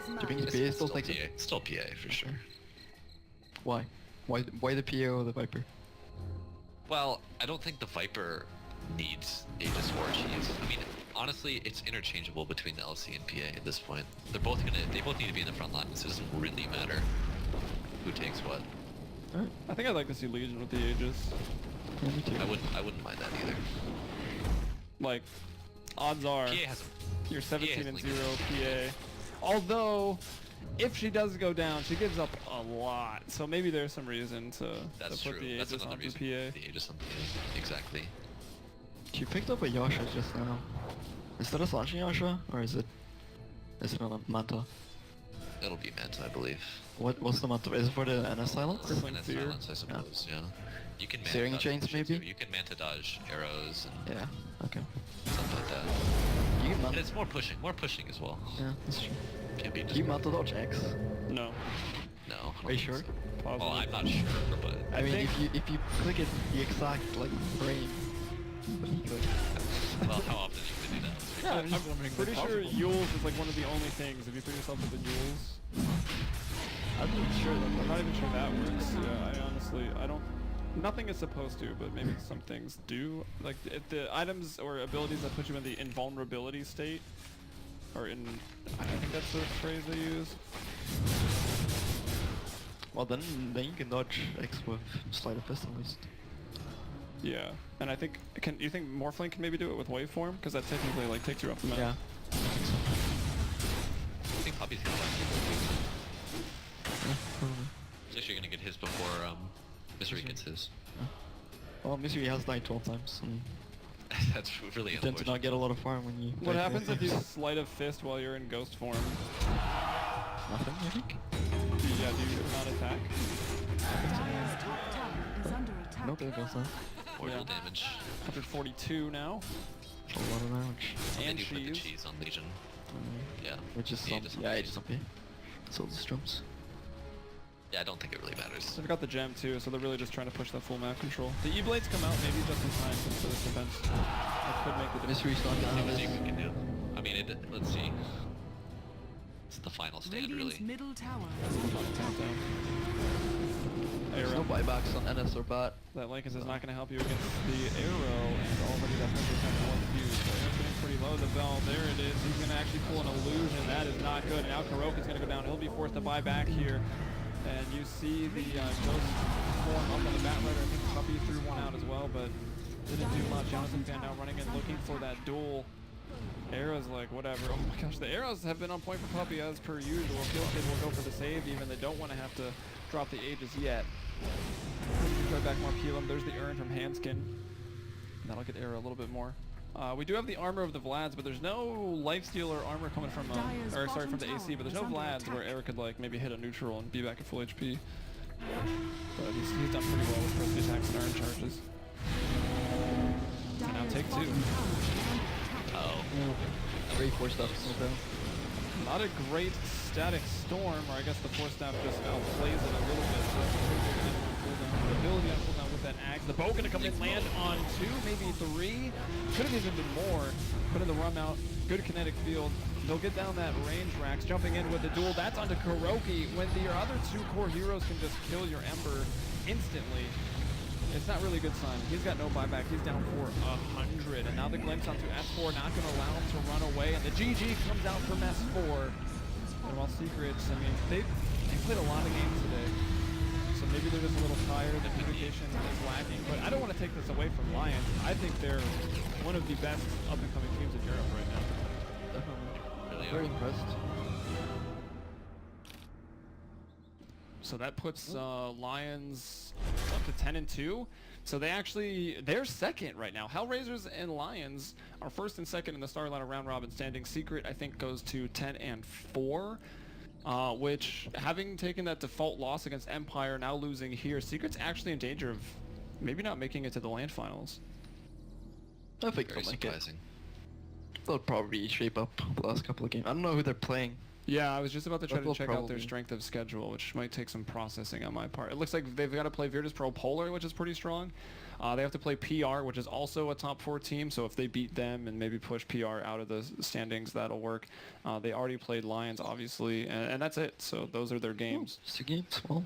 [SPEAKER 2] Do you think the PA still takes
[SPEAKER 3] PA.
[SPEAKER 2] it?
[SPEAKER 3] Still PA, for sure.
[SPEAKER 2] Why? Why the PA or the Viper?
[SPEAKER 3] Well, I don't think the Viper needs Aegis or Cheese. I mean, honestly, it's interchangeable between the LC and PA at this point. They both need to be in the front lines. It doesn't really matter who takes what.
[SPEAKER 2] Alright.
[SPEAKER 1] I think I'd like to see Legion with the Aegis.
[SPEAKER 2] Yeah, me too.
[SPEAKER 3] I wouldn't mind that either.
[SPEAKER 1] Like, odds are
[SPEAKER 3] PA has
[SPEAKER 1] you're 17 and
[SPEAKER 3] like
[SPEAKER 1] 0 PA. Although, if she does go down, she gives up a lot. So maybe there's some reason to
[SPEAKER 3] That's
[SPEAKER 1] put
[SPEAKER 3] true.
[SPEAKER 1] the
[SPEAKER 3] That's
[SPEAKER 1] Aegis
[SPEAKER 3] another
[SPEAKER 1] onto
[SPEAKER 3] reason.
[SPEAKER 1] PA.
[SPEAKER 3] The Aegis on PA. Exactly.
[SPEAKER 2] She picked up a Yasha just now. Is that a slashing Yasha, or is it not a Manta?
[SPEAKER 3] It'll be Manta, I believe.
[SPEAKER 2] What's the Manta? Is it for the NS silence?
[SPEAKER 1] Crippling
[SPEAKER 3] And
[SPEAKER 1] Fear.
[SPEAKER 3] silence, I suppose. Yeah. You can Manta
[SPEAKER 2] Searing
[SPEAKER 3] dodge
[SPEAKER 2] Chains,
[SPEAKER 3] shit
[SPEAKER 2] maybe?
[SPEAKER 3] too. You can Manta dodge arrows and
[SPEAKER 2] Yeah. Okay.
[SPEAKER 3] stuff like that.
[SPEAKER 2] You can
[SPEAKER 3] And
[SPEAKER 2] Manta.
[SPEAKER 3] it's more pushing as well.
[SPEAKER 2] Yeah, that's true.
[SPEAKER 3] Can't be
[SPEAKER 2] Do you Manta dodge X?
[SPEAKER 1] No.
[SPEAKER 3] No. I don't
[SPEAKER 2] Are you
[SPEAKER 3] think
[SPEAKER 2] sure?
[SPEAKER 3] so.
[SPEAKER 1] Positive.
[SPEAKER 3] Well, I'm not sure, but
[SPEAKER 2] I mean,
[SPEAKER 1] think-
[SPEAKER 2] if you click it the exact like frame, but you click.
[SPEAKER 3] well, how often you can do that?
[SPEAKER 2] Yeah, I'm just wondering.
[SPEAKER 1] Pretty sure Yules is like one of the only things. If you put yourself with the Yules,
[SPEAKER 2] I'm not sure that.
[SPEAKER 1] I'm not even sure that works. Yeah, I honestly, I don't. Nothing is supposed to, but maybe some things do. Like if the items or abilities that put you in the invulnerability state, or in, I think that's the phrase they use.
[SPEAKER 2] Well, then you can dodge X with Sleight of Fist at least.
[SPEAKER 1] Yeah, and I think you think Morphling can maybe do it with waveform, because that technically like takes you off the map.
[SPEAKER 2] Yeah.
[SPEAKER 3] I think Puppey's gonna win.
[SPEAKER 2] Yeah, probably.
[SPEAKER 3] He's actually gonna get his before Misery gets his.
[SPEAKER 2] Well, Misery has died 12 times, and
[SPEAKER 3] That's really
[SPEAKER 2] you tend to not
[SPEAKER 3] unfortunate.
[SPEAKER 2] get a lot of farm when you.
[SPEAKER 1] What
[SPEAKER 2] die
[SPEAKER 1] happens
[SPEAKER 2] 12
[SPEAKER 1] if you
[SPEAKER 2] times.
[SPEAKER 1] sleight of fist while you're in ghost form?
[SPEAKER 2] Nothing, I think.
[SPEAKER 1] Yeah, do you not attack?
[SPEAKER 4] Dire's top tower is under attack.
[SPEAKER 2] No, there goes that.
[SPEAKER 3] Mortal
[SPEAKER 1] Yeah.
[SPEAKER 3] damage.
[SPEAKER 1] 142 now.
[SPEAKER 2] That's a lot of damage.
[SPEAKER 1] And
[SPEAKER 3] they do put the
[SPEAKER 1] cheese.
[SPEAKER 3] cheese on Legion. Yeah.
[SPEAKER 2] Which is
[SPEAKER 3] The
[SPEAKER 2] some,
[SPEAKER 3] Aegis on
[SPEAKER 2] yeah,
[SPEAKER 3] PA.
[SPEAKER 2] Aegis on PA. So the strums.
[SPEAKER 3] Yeah, I don't think it really matters.
[SPEAKER 1] They've got the gem too, so they're really just trying to push that full map control. The E-Blades come out maybe just in time for this defense. That could make the difference.
[SPEAKER 2] Misery's not gonna have
[SPEAKER 3] Let's see
[SPEAKER 2] it.
[SPEAKER 3] what we can do. I mean, let's see. It's the final stand,
[SPEAKER 4] Radiant's
[SPEAKER 3] really.
[SPEAKER 4] middle tower is under attack.
[SPEAKER 1] Countdown.
[SPEAKER 2] There's
[SPEAKER 1] Arrow.
[SPEAKER 2] no buybacks on NS or Bat.
[SPEAKER 1] That Lincoln is not going to help you against the arrow, and already that 100% was used. So Arrow's getting pretty low. The bell, there it is. He's going to actually pull an illusion. That is not good. Now KuroKy's going to go down. He'll be forced to buy back here. And you see the ghost form up on the Batrider. I think Puppey threw one out as well, but didn't do much. jonassomfan now running in, looking for that duel. Arrows like whatever. Oh my gosh, the arrows have been on point for Puppey as per usual. Sealkid will go for the save even. They don't want to have to drop the Aegis yet. Try back more Pelum. There's the urn from Handsken. That'll get Arrow a little bit more. We do have the armor of the Vlads, but there's no lifesteal or armor coming from,
[SPEAKER 4] Dire's
[SPEAKER 1] or sorry, from the
[SPEAKER 4] bottom
[SPEAKER 1] AC, but there's no
[SPEAKER 4] tower is under
[SPEAKER 1] Vlads where
[SPEAKER 4] attack.
[SPEAKER 1] Arrow could like maybe hit a neutral and be back at full HP. But he's done pretty well with first attacks and urn charges. And now
[SPEAKER 4] Dire's
[SPEAKER 1] take
[SPEAKER 4] bottom
[SPEAKER 1] two.
[SPEAKER 4] tower is under attack.
[SPEAKER 3] Oh.
[SPEAKER 2] Great force stuff. Okay.
[SPEAKER 1] Not a great static storm, or I guess the force staff just outplays it a little bit. So that's a pretty good cooldown. The ability on cooldown with that axe. The bow gonna come in, land on 2, maybe 3. Could have even been more. Put in the run out. Good kinetic field. They'll get down that range racks. Jumping in with the duel. That's onto KuroKy. When your other 2 core heroes can just kill your Ember instantly, it's not really a good sign. He's got no buyback. He's down for 100. And now the glimpse onto S4, not going to allow him to run away. And the GG comes out from S4. And while Secrets, I mean, They played a lot of games today, so maybe they're just a little tired. The communication is lacking, but I don't want to take this away from Lions. I think they're one of the best up-and-coming teams in Europe right now.
[SPEAKER 2] Definitely.
[SPEAKER 3] Really
[SPEAKER 2] Very
[SPEAKER 3] are.
[SPEAKER 2] impressed.
[SPEAKER 1] So that puts Lions up to 10-2. So they're second right now. Hellraisers and Lions are first and second in the Star Ladder round robin standing. Secret, I think, goes to 10-4. Which, having taken that default loss against Empire, now losing here, Secret's actually in danger of maybe not making it to the LAN finals.
[SPEAKER 2] I think
[SPEAKER 3] Very
[SPEAKER 2] they'll make it.
[SPEAKER 3] surprising.
[SPEAKER 2] They'll probably shape up the last couple of games. I don't know who they're playing.
[SPEAKER 1] Yeah, I was just about to try
[SPEAKER 2] But
[SPEAKER 1] to
[SPEAKER 2] they'll
[SPEAKER 1] check out their
[SPEAKER 2] probably-
[SPEAKER 1] strength of schedule, which might take some processing on my part. It looks like they've got to play Virtus Pro Polar, which is pretty strong. They have to play PR, which is also a top 4 team, so if they beat them and maybe push PR out of the standings, that'll work. They already played Lions, obviously, and that's it. So those are their games.
[SPEAKER 2] Just 2 games. Well,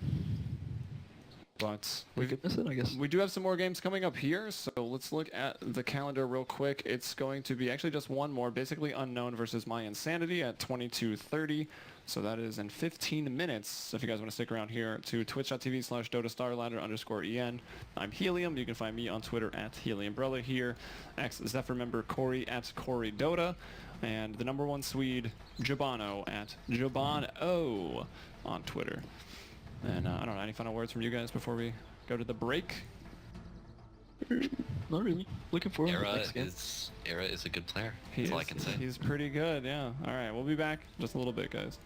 [SPEAKER 1] But
[SPEAKER 2] we could miss it, I guess.
[SPEAKER 1] we do have some more games coming up here, so let's look at the calendar real quick. It's going to be actually just one more, basically Unknown versus My Insanity at 22:30. So that is in 15 minutes. So if you guys want to stick around here to twitch.tv/DotaStarladder_EN. I'm Helium. You can find me on Twitter at HeliumBrella here. Zephyr member Corey at CoreyDota. And the #1 Swede, Jabano at Jabano on Twitter. And I don't know, any final words from you guys before we go to the break?
[SPEAKER 2] Not really. Looking forward to the
[SPEAKER 3] Era
[SPEAKER 2] next game.
[SPEAKER 3] is a good player. That's all I can say.
[SPEAKER 1] He's pretty good, yeah. All right, we'll be back in just a little bit, guys.